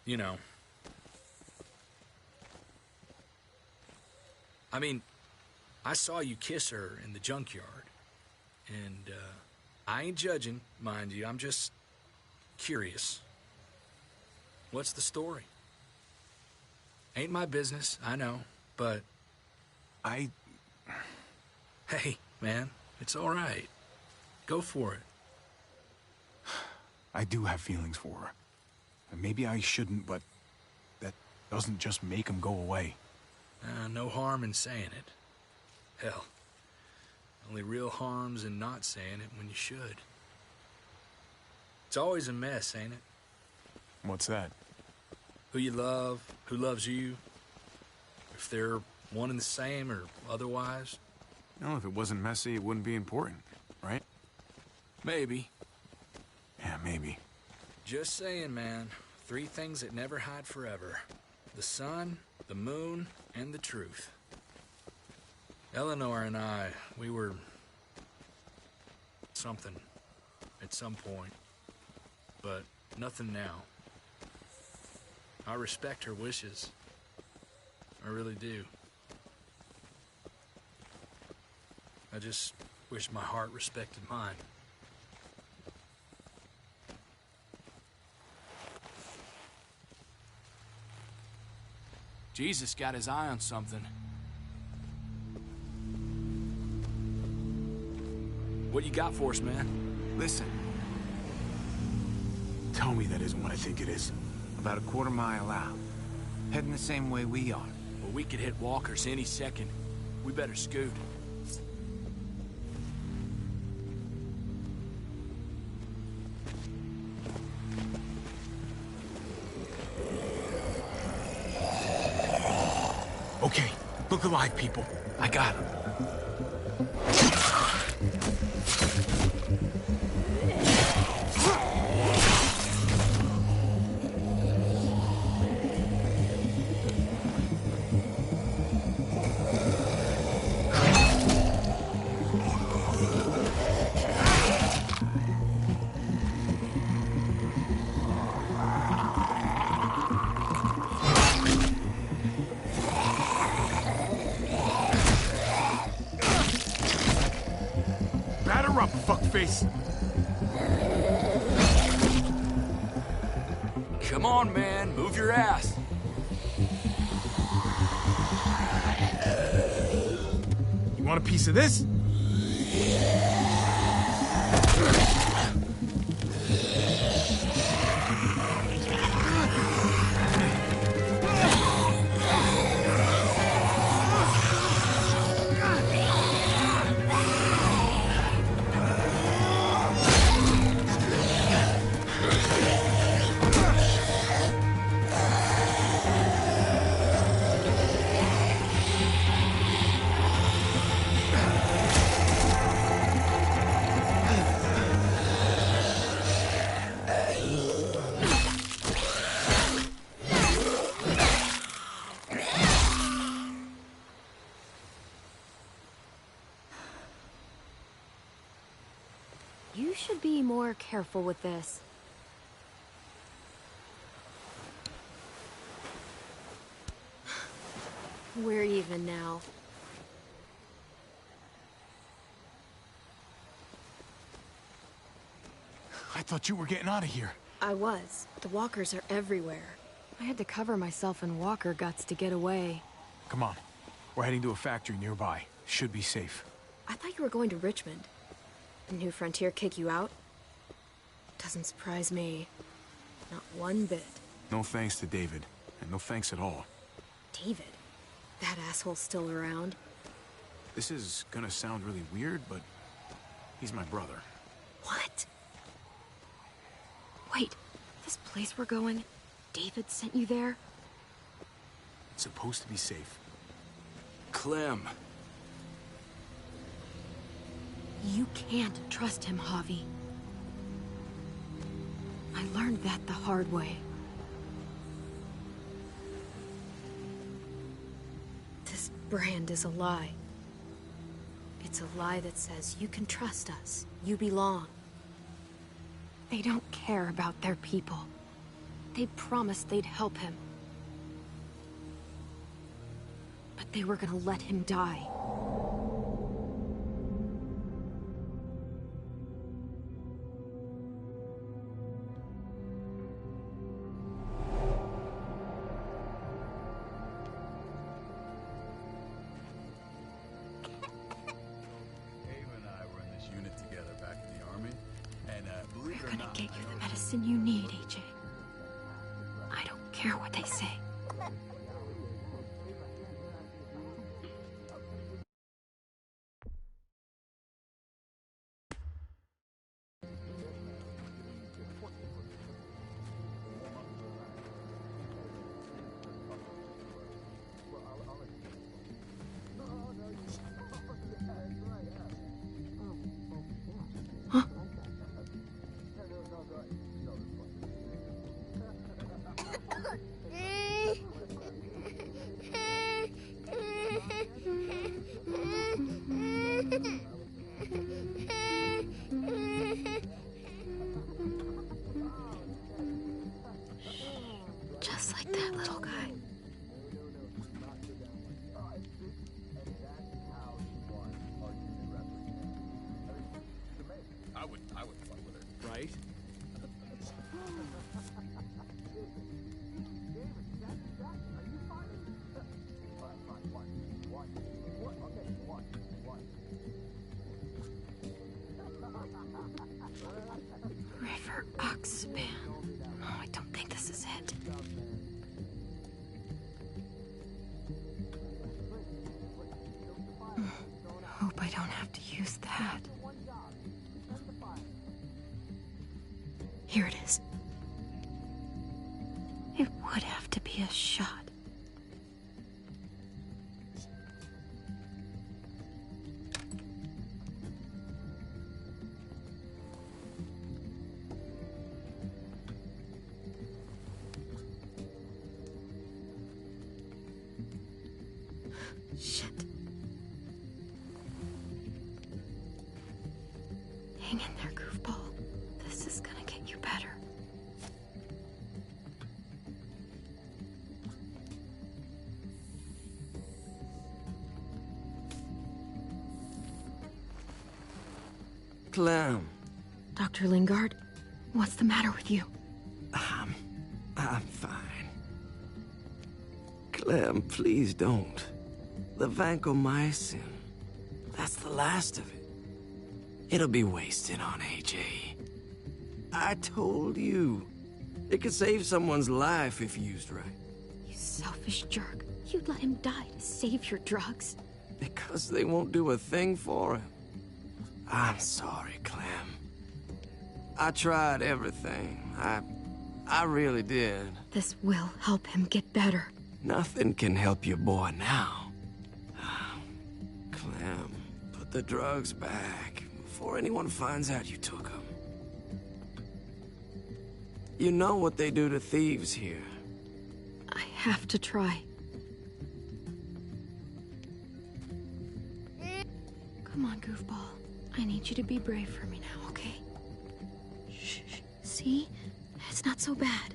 you know, I mean, I saw you kiss her in the junkyard. And, I ain't judging, mind you. I'm just curious. What's the story? Ain't my business, I know, but... Hey, man, it's all right. Go for it. I do have feelings for her. And maybe I shouldn't, but that doesn't just make them go away. No harm in saying it. Hell, only real harm's in not saying it when you should. It's always a mess, ain't it? What's that? Who you love, who loves you, if they're one and the same or otherwise. No, if it wasn't messy, it wouldn't be important, right? Maybe. Yeah, maybe. Just saying, man. 3 things that never hide forever. The sun, the moon, and the truth. Eleanor and I, we were... something. At some point. But nothing now. I respect her wishes. I really do. I just wish my heart respected mine. Jesus got his eye on something. What you got for us, man? Listen. Tell me that isn't what I think it is. About a quarter mile out. Heading the same way we are. Well, we could hit walkers any second. We better scoot. Okay, look alive, people. I got him. Batter up, fuckface! Come on, man. Move your ass. You want a piece of this? You should be more careful with this. We're even now. I thought you were getting out of here. I was. The walkers are everywhere. I had to cover myself in walker guts to get away. Come on. We're heading to a factory nearby. Should be safe. I thought you were going to Richmond. Did New Frontier kick you out? Doesn't surprise me. Not one bit. No thanks to David. And no thanks at all. David? That asshole's still around? This is gonna sound really weird, but he's my brother. What? Wait, this place we're going, David sent you there? It's supposed to be safe. Clem. You can't trust him, Javi. I learned that the hard way. This brand is a lie. It's a lie that says you can trust us, you belong. They don't care about their people. They promised they'd help him. But they were gonna let him die. We're gonna get you the medicine you need, AJ. I don't care what they say. Just like that little guy. I would fuck with her. Right? River Oxpan. No, I don't think this is it. Hope I don't have to use that. Here it is. It would have to be a shot. Shit. Hang in there, goofball. This is gonna get you better. Clem. Dr. Lingard, what's the matter with you? I'm fine. Clem, please don't. The vancomycin. That's the last of it. It'll be wasted on AJ. I told you. It could save someone's life if used right. You selfish jerk. You'd let him die to save your drugs. Because they won't do a thing for him. I'm sorry, Clem. I tried everything. I really did. This will help him get better. Nothing can help your boy now. Clem, put the drugs back before anyone finds out you took them. You know what they do to thieves here. I have to try. Come on, goofball. I need you to be brave for me now, okay? Shh. See? It's not so bad.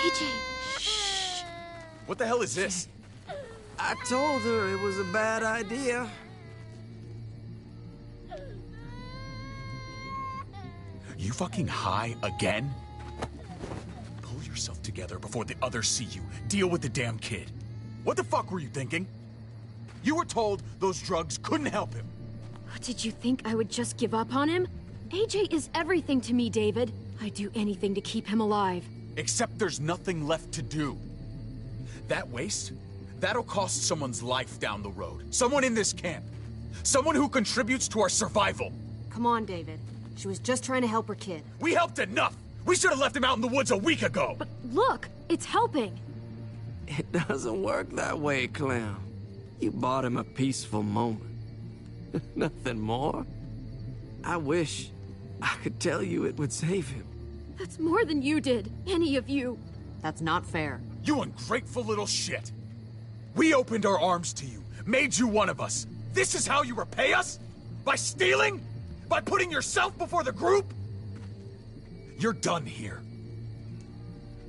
AJ, shh. What the hell is this? I told her it was a bad idea. You fucking high again? Pull yourself together before the others see you. Deal with the damn kid. What the fuck were you thinking? You were told those drugs couldn't help him. Did you think I would just give up on him? AJ is everything to me, David. I'd do anything to keep him alive. Except there's nothing left to do. That waste, that'll cost someone's life down the road. Someone in this camp. Someone who contributes to our survival. Come on, David. She was just trying to help her kid. We helped enough! We should have left him out in the woods a week ago! But look, it's helping. It doesn't work that way, Clem. You bought him a peaceful moment. Nothing more. I wish I could tell you it would save him. That's more than you did, any of you. That's not fair. You ungrateful little shit! We opened our arms to you, made you one of us. This is how you repay us? By stealing? By putting yourself before the group? You're done here.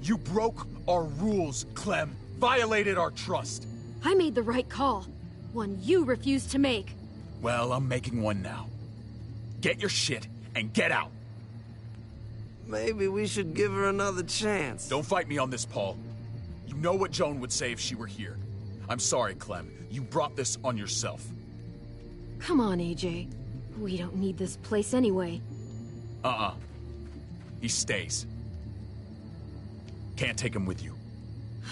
You broke our rules, Clem. Violated our trust. I made the right call. One you refused to make. Well, I'm making one now. Get your shit and get out. Maybe we should give her another chance. Don't fight me on this, Paul. You know what Joan would say if she were here. I'm sorry, Clem. You brought this on yourself. Come on, AJ. We don't need this place anyway. He stays. Can't take him with you.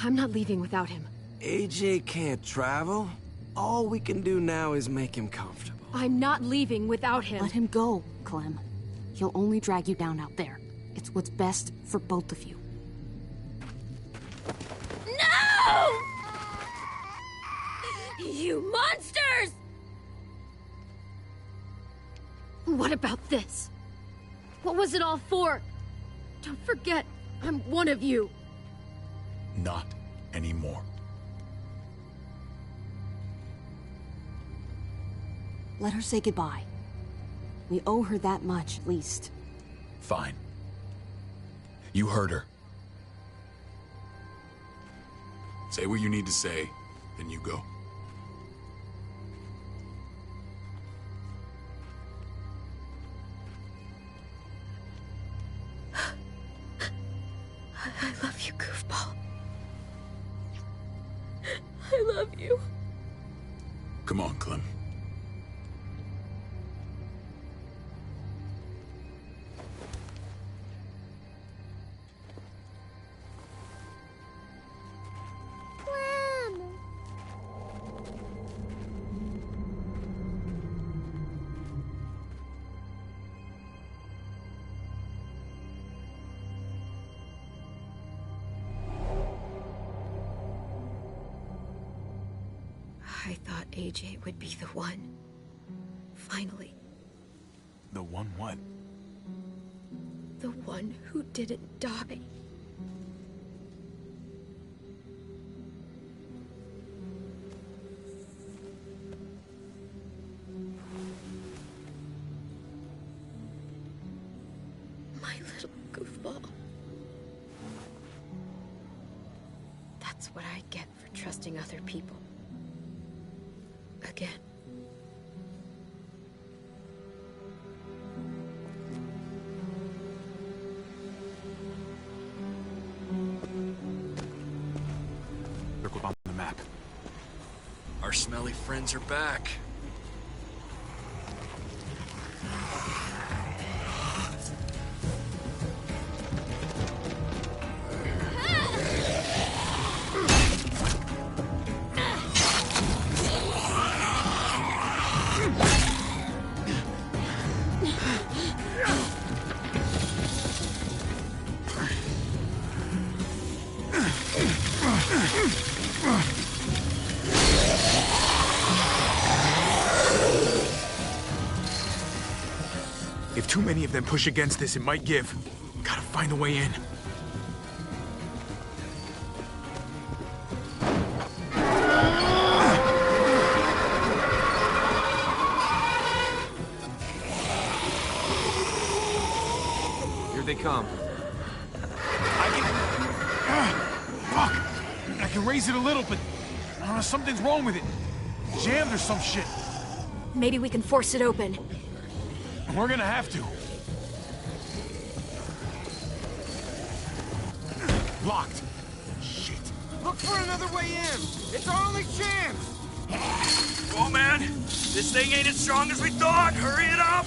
I'm not leaving without him. AJ can't travel. All we can do now is make him comfortable. I'm not leaving without him. Let him go, Clem. He'll only drag you down out there. It's what's best for both of you. No! You monsters! What about this? What was it all for? Don't forget, I'm one of you. Not anymore. Let her say goodbye. We owe her that much, at least. Fine. You heard her. Say what you need to say, then you go. I love you, goofball. I love you. Come on, Clem. I thought AJ would be the one. Finally. The one what? The one who didn't die. My little goofball. That's what I get for trusting other people. Again. Circle on the map. Our smelly friends are back. If too many of them push against this, it might give. Gotta find a way in. Here they come. Fuck! I can raise it a little, but something's wrong with it. Jammed or some shit. Maybe we can force it open. We're gonna have to. Locked. Shit. Look for another way in. It's our only chance. Oh man, this thing ain't as strong as we thought. Hurry it up.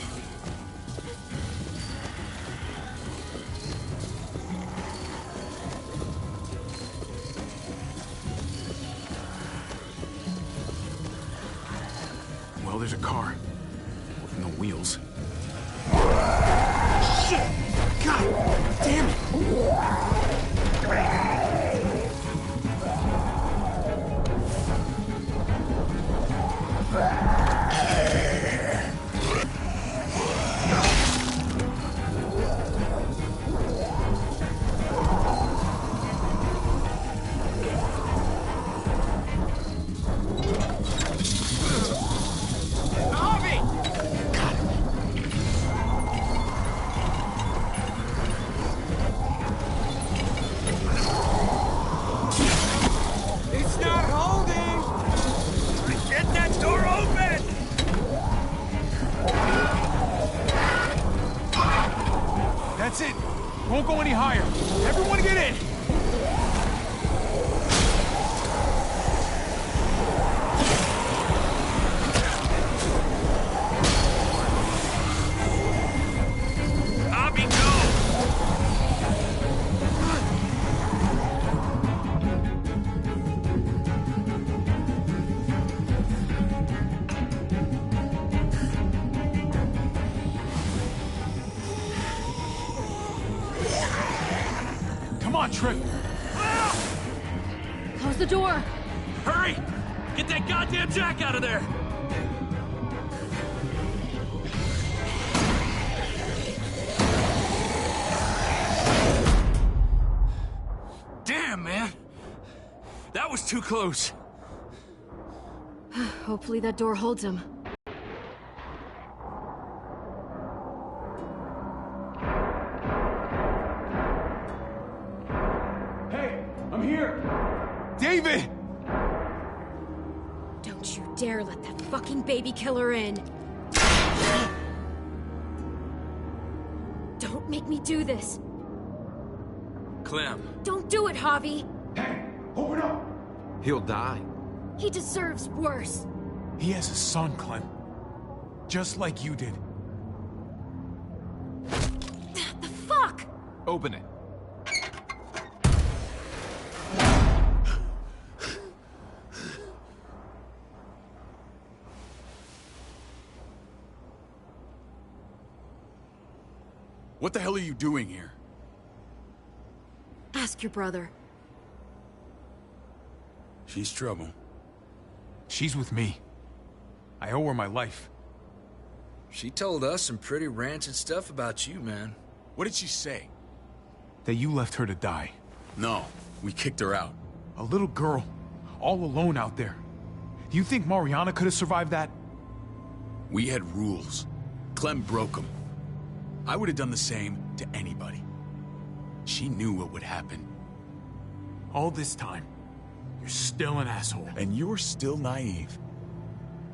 Well, there's a car. With no wheels. Shit! God damn it! Don't go any higher. Everyone get in! Abby, go! Come on, Tripp! Close the door! Hurry! Get that goddamn Jack out of there! Damn, man! That was too close. Hopefully that door holds him. Hey, I'm here! David! Don't you dare let that fucking baby killer in! Don't make me do this! Clem. Don't do it, Javi! Open up! He'll die. He deserves worse! He has a son, Clem. Just like you did. The fuck?! Open it. What the hell are you doing here? Ask your brother. She's trouble. She's with me. I owe her my life. She told us some pretty rancid stuff about you, man. What did she say? That you left her to die. No, we kicked her out. A little girl, all alone out there. Do you think Mariana could have survived that? We had rules. Clem broke them. I would have done the same to anybody. She knew what would happen. All this time, you're still an asshole. And you're still naive.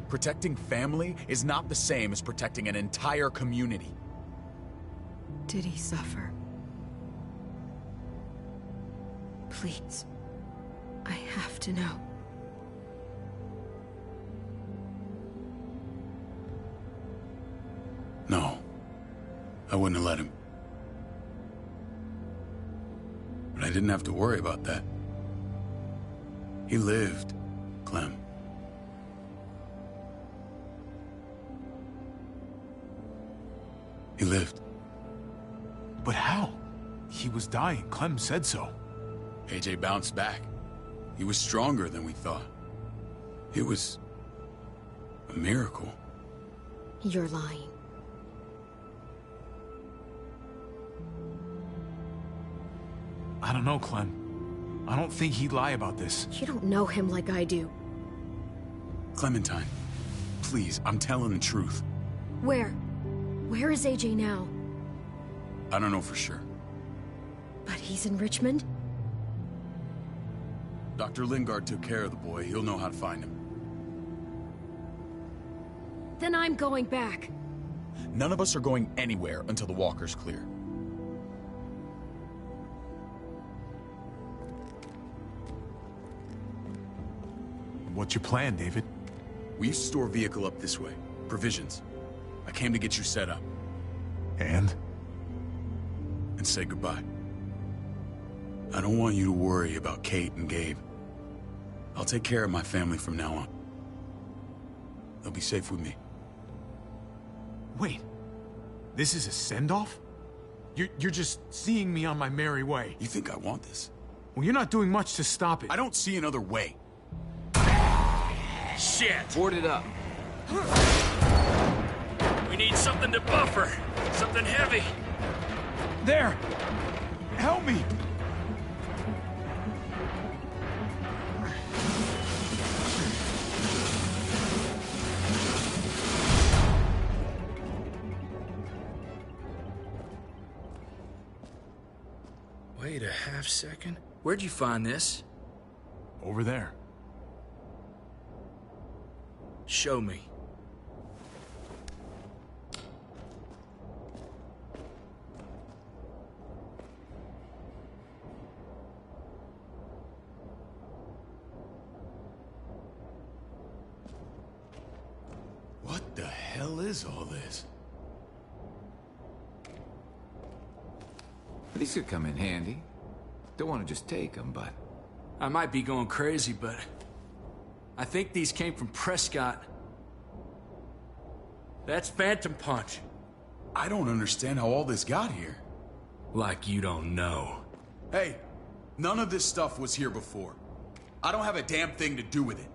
Protecting family is not the same as protecting an entire community. Did he suffer? Please. I have to know. No. I wouldn't have let him. But I didn't have to worry about that. He lived, Clem. He lived. But how? He was dying. Clem said so. AJ bounced back. He was stronger than we thought. It was a miracle. You're lying. I don't know, Clem. I don't think he'd lie about this. You don't know him like I do. Clementine, please, I'm telling the truth. Where? Where is AJ now? I don't know for sure. But he's in Richmond? Dr. Lingard took care of the boy. He'll know how to find him. Then I'm going back. None of us are going anywhere until the walker's clear. What's your plan, David? We store vehicle up this way. Provisions. I came to get you set up. And? And say goodbye. I don't want you to worry about Kate and Gabe. I'll take care of my family from now on. They'll be safe with me. Wait. This is a send-off? You're just seeing me on my merry way. You think I want this? Well, you're not doing much to stop it. I don't see another way. Shit! Board it up. We need something to buffer. Something heavy. There! Help me! Wait a half second. Where'd you find this? Over there. Show me. hell is all this? These could come in handy. Don't want to just take them, but... I might be going crazy, but... I think these came from Prescott. That's Phantom Punch. I don't understand how all this got here. Like you don't know. Hey, none of this stuff was here before. I don't have a damn thing to do with it.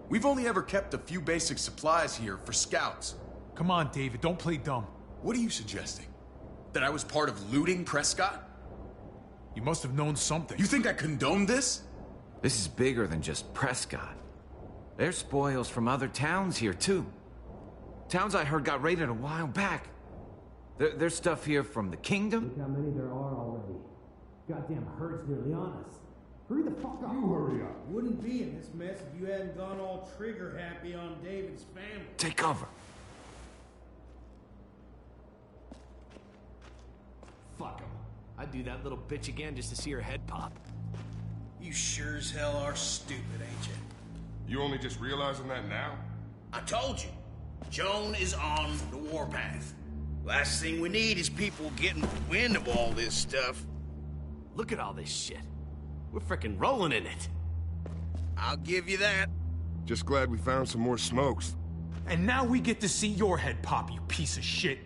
We've only ever kept a few basic supplies here for scouts. Come on, David, don't play dumb. What are you suggesting? That I was part of looting Prescott? You must have known something. You think I condoned this? This is bigger than just Prescott. There's spoils from other towns here, too. Towns I heard got raided a while back. There's stuff here from the Kingdom. Look how many there are already. Goddamn herd's nearly on us. Hurry the fuck up. You hurry up. Wouldn't be in this mess if you hadn't gone all trigger happy on David's family. Take cover. Fuck him. I'd do that little bitch again just to see her head pop. You sure as hell are stupid, ain't you? You only just realizing that now? I told you. Joan is on the warpath. Last thing we need is people getting wind of all this stuff. Look at all this shit. We're frickin' rolling in it. I'll give you that. Just glad we found some more smokes. And now we get to see your head pop, you piece of shit.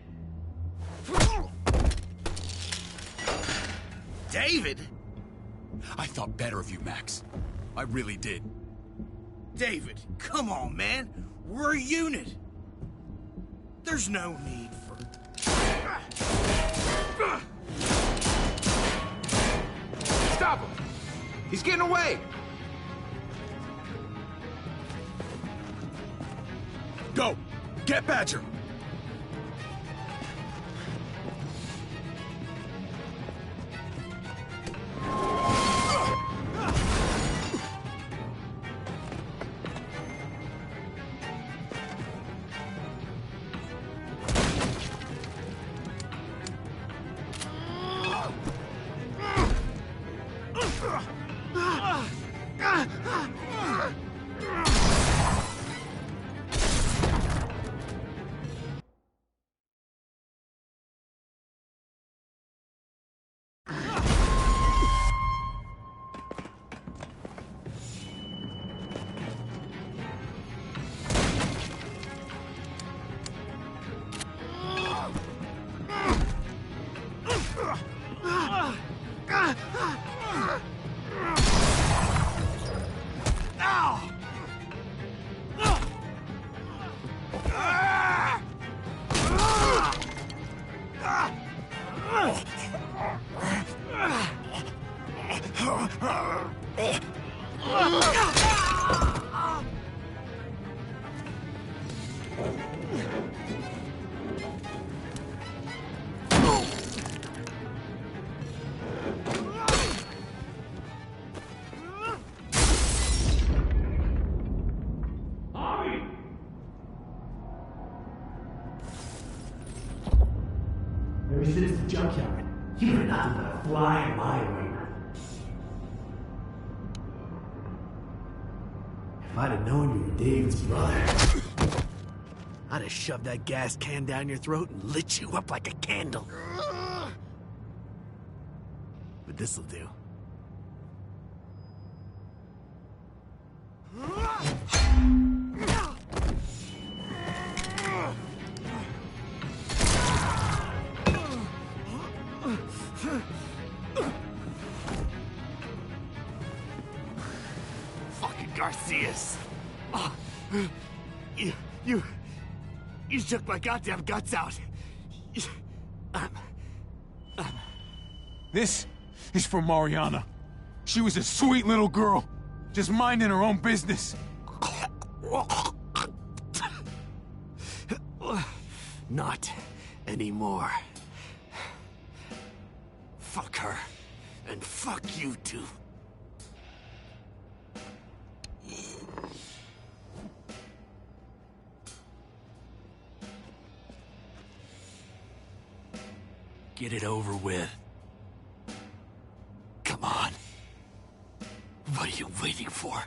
David? I thought better of you, Max. I really did. David, come on, man. We're a unit. There's no need for... Stop him! He's getting away! Go! Get Badger! Ever since the junkyard, you were nothing but a fly in my wing. If I'd have known you were David's brother, I'd have shoved that gas can down your throat and lit you up like a candle. But this'll do. Fucking Garcias. Oh, you took my goddamn guts out. This is for Mariana. She was a sweet little girl, just minding her own business. Not anymore. Fuck her. And fuck you too. Get it over with. Come on. What are you waiting for?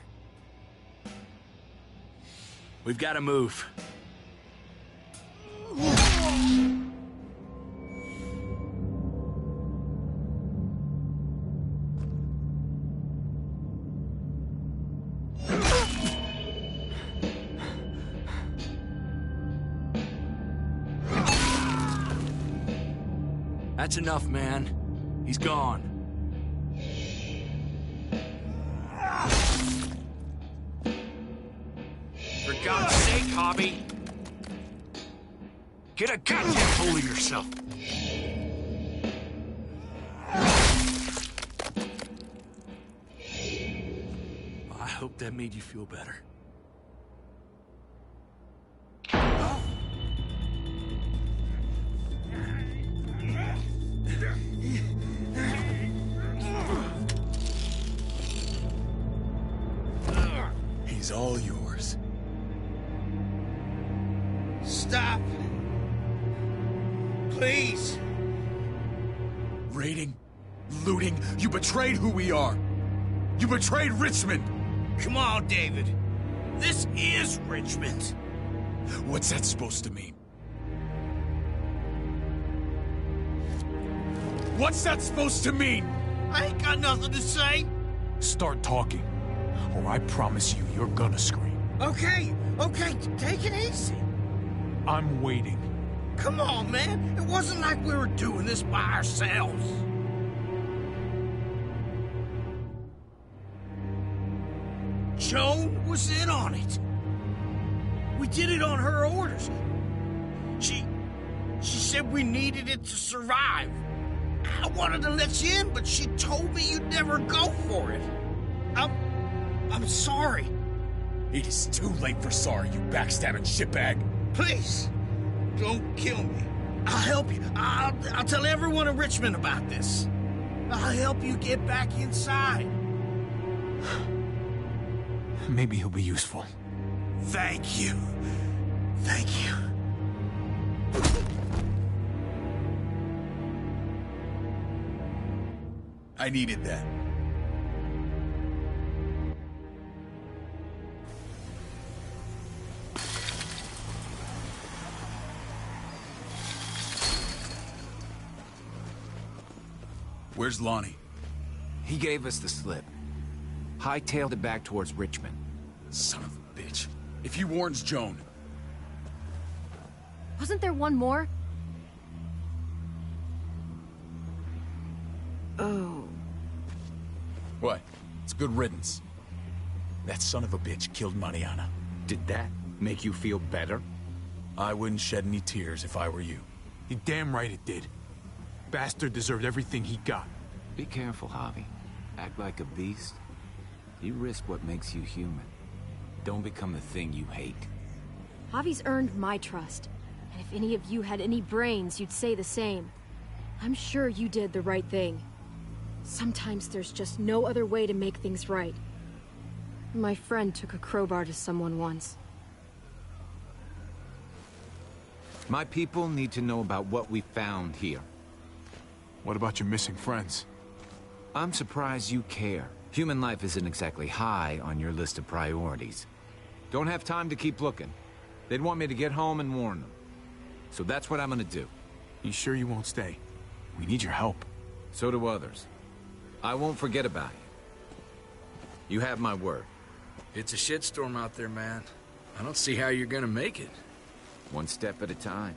We've got to move. That's enough, man. He's gone. For God's sake, Hobby! Get a goddamn hold of yourself! I hope that made you feel better. He's all yours. Stop. Please. Raiding, looting, you betrayed who we are. You betrayed Richmond. Come on, David. This is Richmond. What's that supposed to mean? What's that supposed to mean? I ain't got nothing to say. Start talking, or I promise you, you're gonna scream. Okay, take it easy. I'm waiting. Come on, man. It wasn't like we were doing this by ourselves. Joan was in on it. We did it on her orders. She said we needed it to survive. I wanted to let you in, but she told me you'd never go for it. I'm sorry. It is too late for sorry, you backstabbing shitbag. Please, don't kill me. I'll help you. I'll tell everyone in Richmond about this. I'll help you get back inside. Maybe he'll be useful. Thank you. Thank you. I needed that. Where's Lonnie? He gave us the slip. Hightailed it back towards Richmond. Son of a bitch. If he warns Joan... Wasn't there one more? Oh. What? It's good riddance. That son of a bitch killed Mariana. Did that make you feel better? I wouldn't shed any tears if I were you. You're damn right it did. Bastard deserved everything he got. Be careful, Javi. Act like a beast. You risk what makes you human. Don't become the thing you hate. Javi's earned my trust. And if any of you had any brains, you'd say the same. I'm sure you did the right thing. Sometimes there's just no other way to make things right. My friend took a crowbar to someone once. My people need to know about what we found here. What about your missing friends? I'm surprised you care. Human life isn't exactly high on your list of priorities. Don't have time to keep looking. They'd want me to get home and warn them. So that's what I'm gonna do. You sure you won't stay? We need your help. So do others. I won't forget about you. You have my word. It's a shitstorm out there, man. I don't see how you're gonna make it. One step at a time.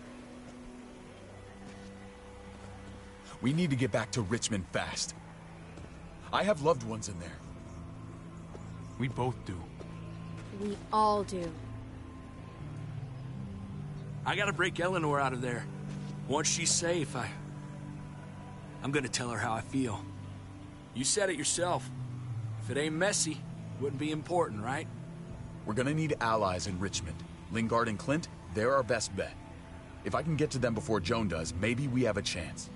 We need to get back to Richmond fast. I have loved ones in there. We both do. We all do. I gotta break Eleanor out of there. Once she's safe, I'm gonna tell her how I feel. You said it yourself. If it ain't messy, wouldn't be important, right? We're gonna need allies in Richmond. Lingard and Clint, they're our best bet. If I can get to them before Joan does, maybe we have a chance.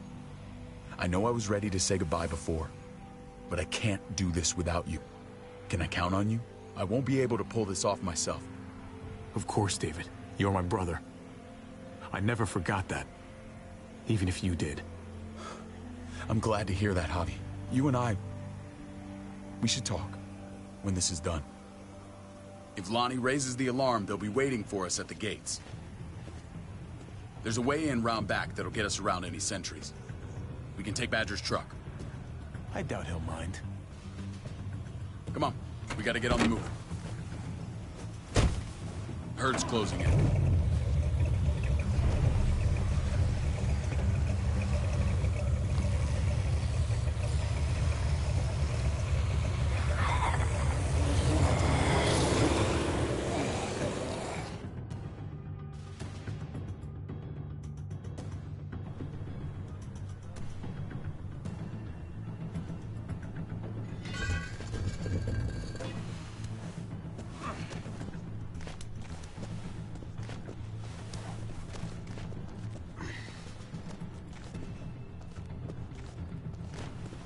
I know I was ready to say goodbye before, but I can't do this without you. Can I count on you? I won't be able to pull this off myself. Of course, David. You're my brother. I never forgot that. Even if you did. I'm glad to hear that, Javi. You and I... we should talk. When this is done. If Lonnie raises the alarm, they'll be waiting for us at the gates. There's a way in round back that'll get us around any sentries. We can take Badger's truck. I doubt he'll mind. Come on. We gotta get on the move. Herd's closing in.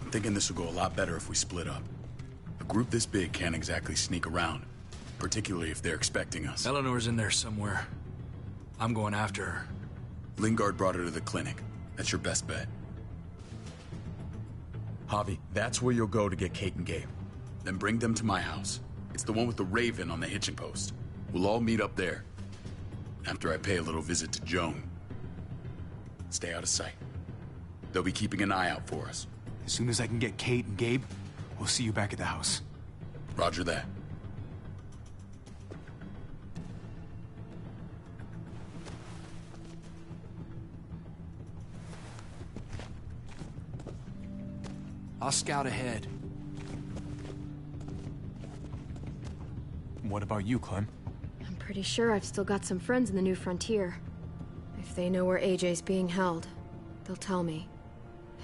I'm thinking this will go a lot better if we split up. A group this big can't exactly sneak around, particularly if they're expecting us. Eleanor's in there somewhere. I'm going after her. Lingard brought her to the clinic. That's your best bet. Javi, that's where you'll go to get Kate and Gabe. Then bring them to my house. It's the one with the Raven on the hitching post. We'll all meet up there. After I pay a little visit to Joan. Stay out of sight. They'll be keeping an eye out for us. As soon as I can get Kate and Gabe, we'll see you back at the house. Roger that. I'll scout ahead. What about you, Clem? I'm pretty sure I've still got some friends in the New Frontier. If they know where AJ's being held, they'll tell me.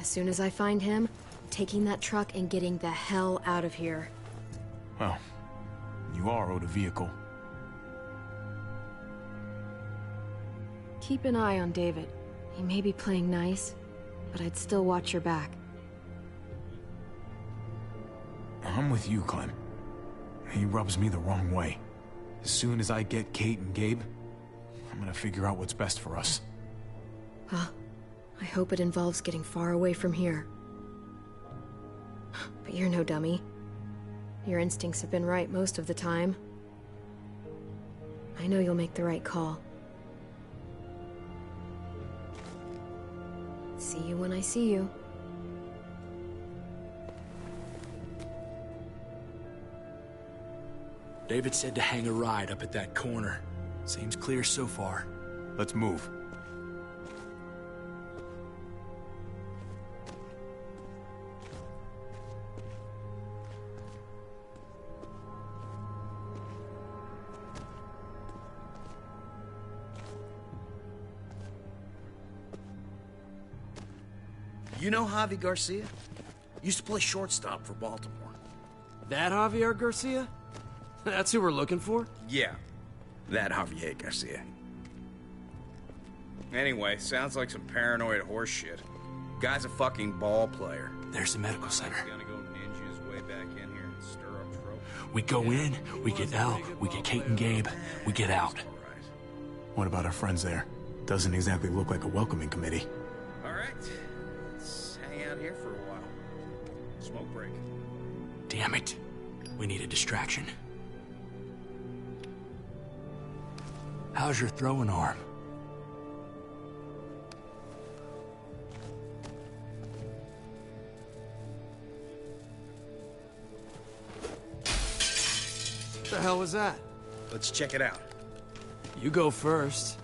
As soon as I find him, I'm taking that truck and getting the hell out of here. Well, you are owed a vehicle. Keep an eye on David. He may be playing nice, but I'd still watch your back. I'm with you, Clem. He rubs me the wrong way. As soon as I get Kate and Gabe, I'm gonna figure out what's best for us. Well, I hope it involves getting far away from here. But you're no dummy. Your instincts have been right most of the time. I know you'll make the right call. See you when I see you. David said to hang a ride up at that corner. Seems clear so far. Let's move. You know Javi Garcia? Used to play shortstop for Baltimore. That Javier Garcia? That's who we're looking for? Yeah, that Javier Garcia. Anyway, sounds like some paranoid horse shit. Guy's a fucking ball player. There's the medical center. Gonna go ninja his way back in here and stir up trouble. We go in, we get Elle, we get Kate and Gabe, we get out. What about our friends there? Doesn't exactly look like a welcoming committee. All right, let's hang out here for a while. Smoke break. Damn it. We need a distraction. How's your throwing arm? What the hell was that? Let's check it out. You go first.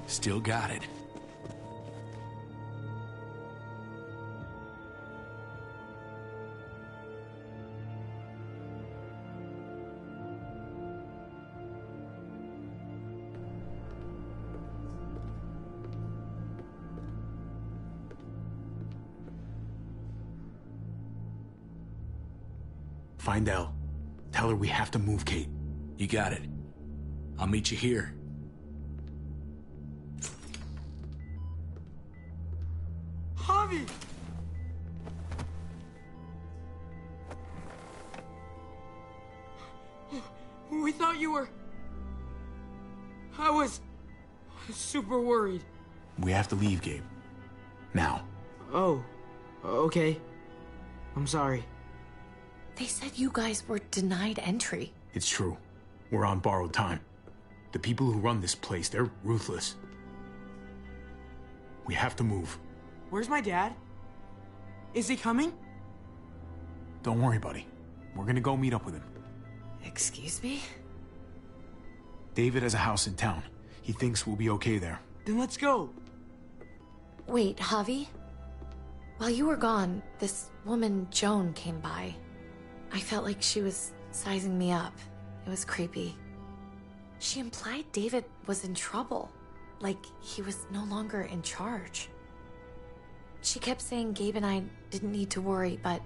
Still got it. Find Elle. Tell her we have to move Kate. You got it. I'll meet you here. Javi! We thought you were... I was super worried. We have to leave, Gabe. Now. Oh, okay. I'm sorry. They said you guys were denied entry. It's true. We're on borrowed time. The people who run this place, they're ruthless. We have to move. Where's my dad? Is he coming? Don't worry, buddy. We're gonna go meet up with him. Excuse me? David has a house in town. He thinks we'll be okay there. Then let's go. Wait, Javi? While you were gone, this woman, Joan, came by. I felt like she was sizing me up. It was creepy. She implied David was in trouble. Like he was no longer in charge. She kept saying Gabe and I didn't need to worry, but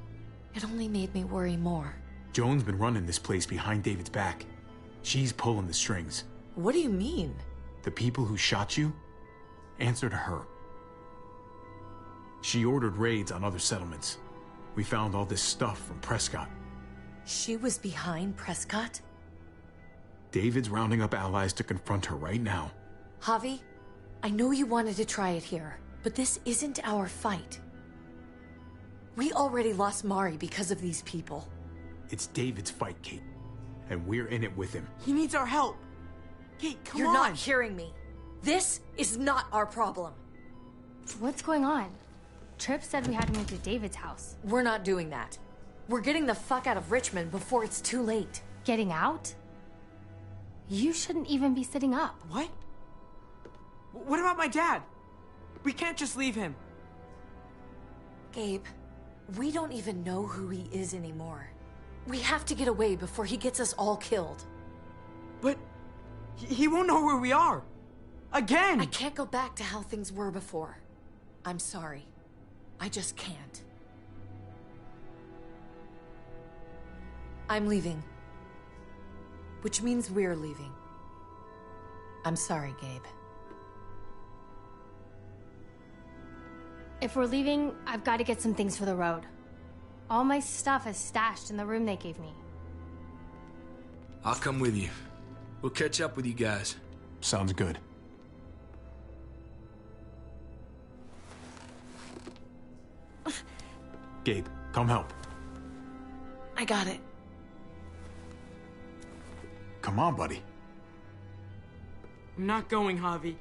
it only made me worry more. Joan's been running this place behind David's back. She's pulling the strings. What do you mean? The people who shot you, Answer to her. She ordered raids on other settlements. We found all this stuff from Prescott. She was behind Prescott? David's rounding up allies to confront her right now. Javi, I know you wanted to try it here, but this isn't our fight. We already lost Mari because of these people. It's David's fight, Kate. And we're in it with him. He needs our help. Kate, come on. You're not hearing me. This is not our problem. What's going on? Tripp said we had to move to David's house. We're not doing that. We're getting the fuck out of Richmond before it's too late. Getting out? You shouldn't even be sitting up. What? What about my dad? We can't just leave him. Gabe, we don't even know who he is anymore. We have to get away before he gets us all killed. But he won't know where we are. Again! I can't go back to how things were before. I'm sorry. I just can't. I'm leaving. Which means we're leaving. I'm sorry, Gabe. If we're leaving, I've got to get some things for the road. All my stuff is stashed in the room they gave me. I'll come with you. We'll catch up with you guys. Sounds good. Gabe, come help. I got it. Come on, buddy. I'm not going, Javi.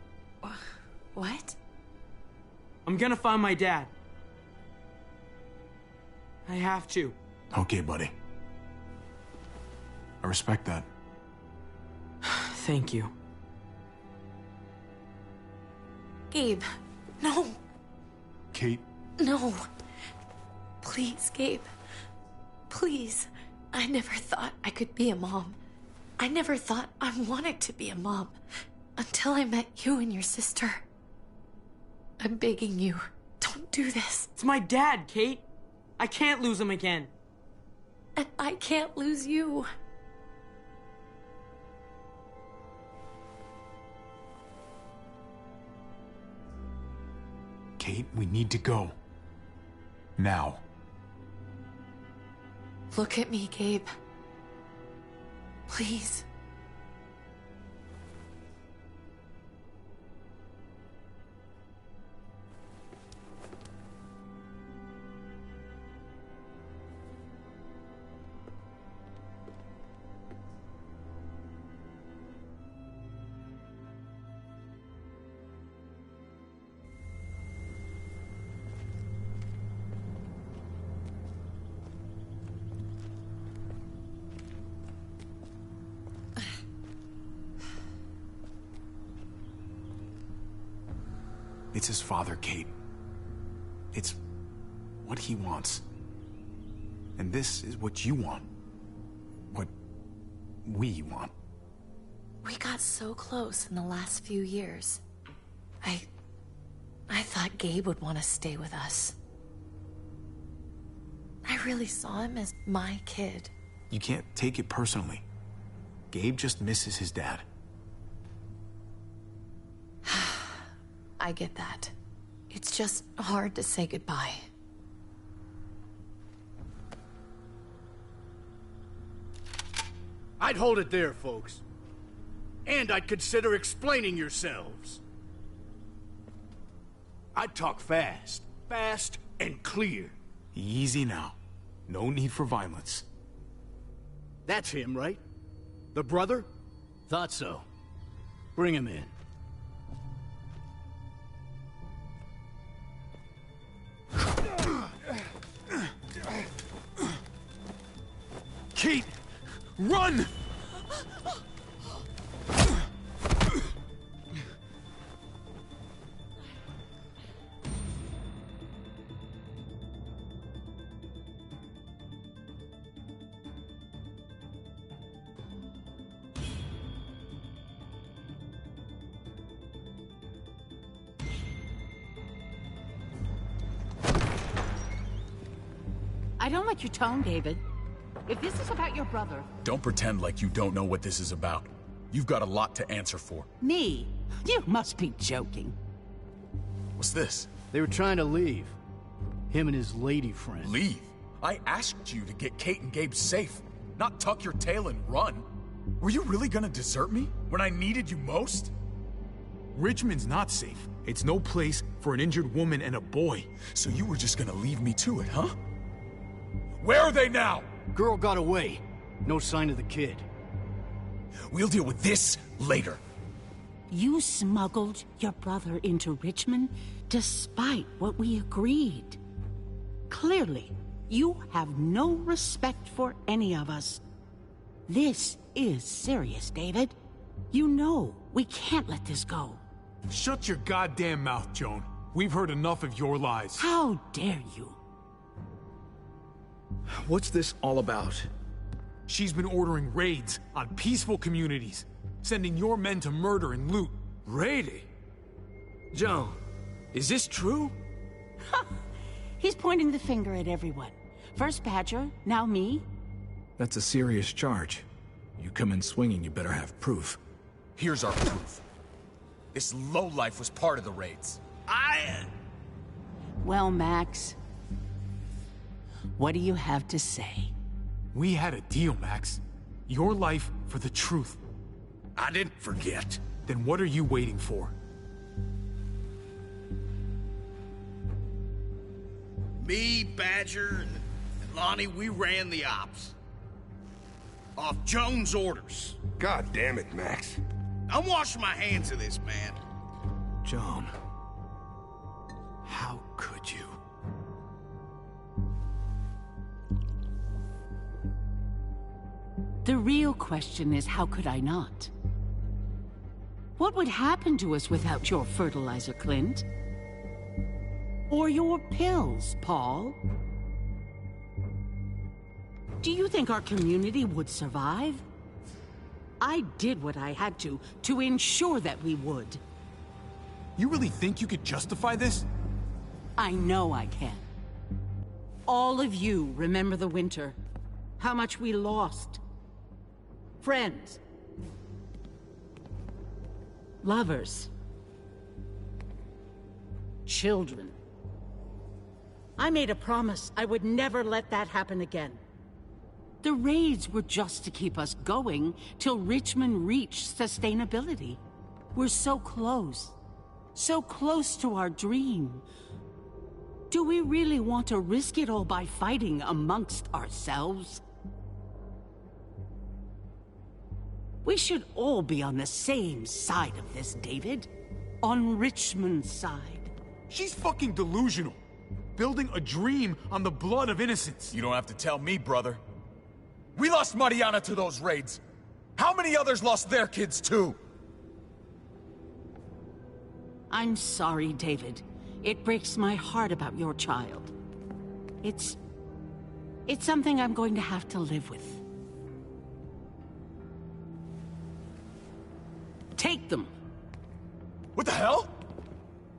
What? I'm gonna find my dad. I have to. Okay, buddy. I respect that. Thank you. Gabe, no. Kate. No. Please, Gabe. Please. I never thought I could be a mom. I never thought I wanted to be a mom until I met you and your sister. I'm begging you, don't do this. It's my dad, Kate. I can't lose him again. And I can't lose you. Kate, we need to go. Now. Look at me, Gabe. Please. It's his father, Kate. It's what he wants. And this is what you want. What we want. We got so close in the last few years. I thought Gabe would want to stay with us. I really saw him as my kid. You can't take it personally. Gabe just misses his dad. I get that. It's just hard to say goodbye. I'd hold it there, folks. And I'd consider explaining yourselves. I'd talk fast. Fast and clear. Easy now. No need for violence. That's him, right? The brother? Thought so. Bring him in. Kate! Run! I don't like your tone, David. If this is about your brother... Don't pretend like you don't know what this is about. You've got a lot to answer for. Me? You must be joking. What's this? They were trying to leave. Him and his lady friend. Leave? I asked you to get Kate and Gabe safe, not tuck your tail and run. Were you really gonna desert me when I needed you most? Richmond's not safe. It's no place for an injured woman and a boy. So you were just gonna leave me to it, huh? Where are they now? Girl got away. No sign of the kid. We'll deal with this later. You smuggled your brother into Richmond despite what we agreed. Clearly, you have no respect for any of us. This is serious, David. You know we can't let this go. Shut your goddamn mouth, Joan. We've heard enough of your lies. How dare you? What's this all about? She's been ordering raids on peaceful communities, sending your men to murder and loot. Raiding? Joan, is this true? He's pointing the finger at everyone. First Badger, now me. That's a serious charge. You come in swinging, you better have proof. Here's our proof. This lowlife was part of the raids. Well, Max, what do you have to say? We had a deal, Max. Your life for the truth. I didn't forget. Then what are you waiting for? Me, Badger, and Lonnie, we ran the ops. Off Joan's orders. God damn it, Max. I'm washing my hands of this, man. Joan, how could you? The real question is, how could I not? What would happen to us without your fertilizer, Clint? Or your pills, Paul? Do you think our community would survive? I did what I had to ensure that we would. You really think you could justify this? I know I can. All of you remember the winter. How much we lost. Friends. Lovers. Children. I made a promise I would never let that happen again. The raids were just to keep us going till Richmond reached sustainability. We're so close to our dream. Do we really want to risk it all by fighting amongst ourselves? We should all be on the same side of this, David. On Richmond's side. She's fucking delusional. Building a dream on the blood of innocents. You don't have to tell me, brother. We lost Mariana to those raids. How many others lost their kids, too? I'm sorry, David. It breaks my heart about your child. It's something I'm going to have to live with. Take them. What the hell?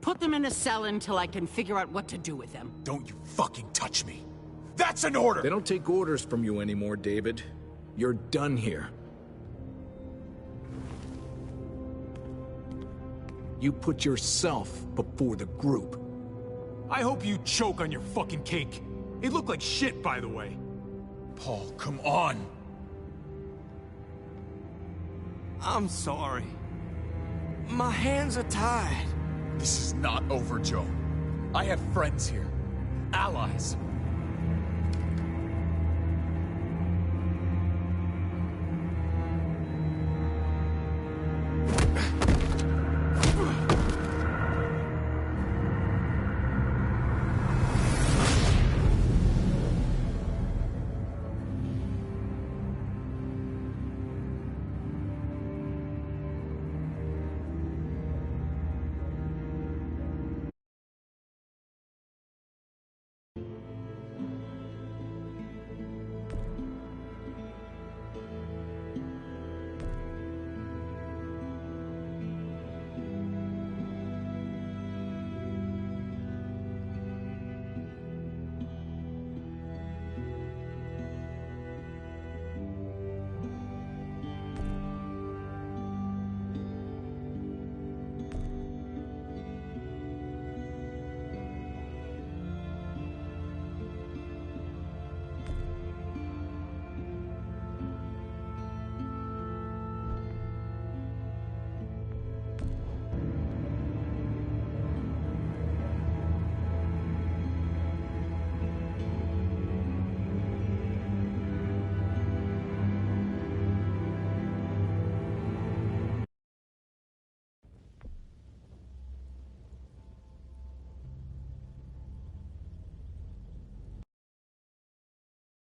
Put them in a cell until I can figure out what to do with them. Don't you fucking touch me. That's an order! They don't take orders from you anymore, David. You're done here. You put yourself before the group. I hope you choke on your fucking cake. It looked like shit, by the way. Paul, come on. I'm sorry. My hands are tied. This is not over, Joe. I have friends here. Allies.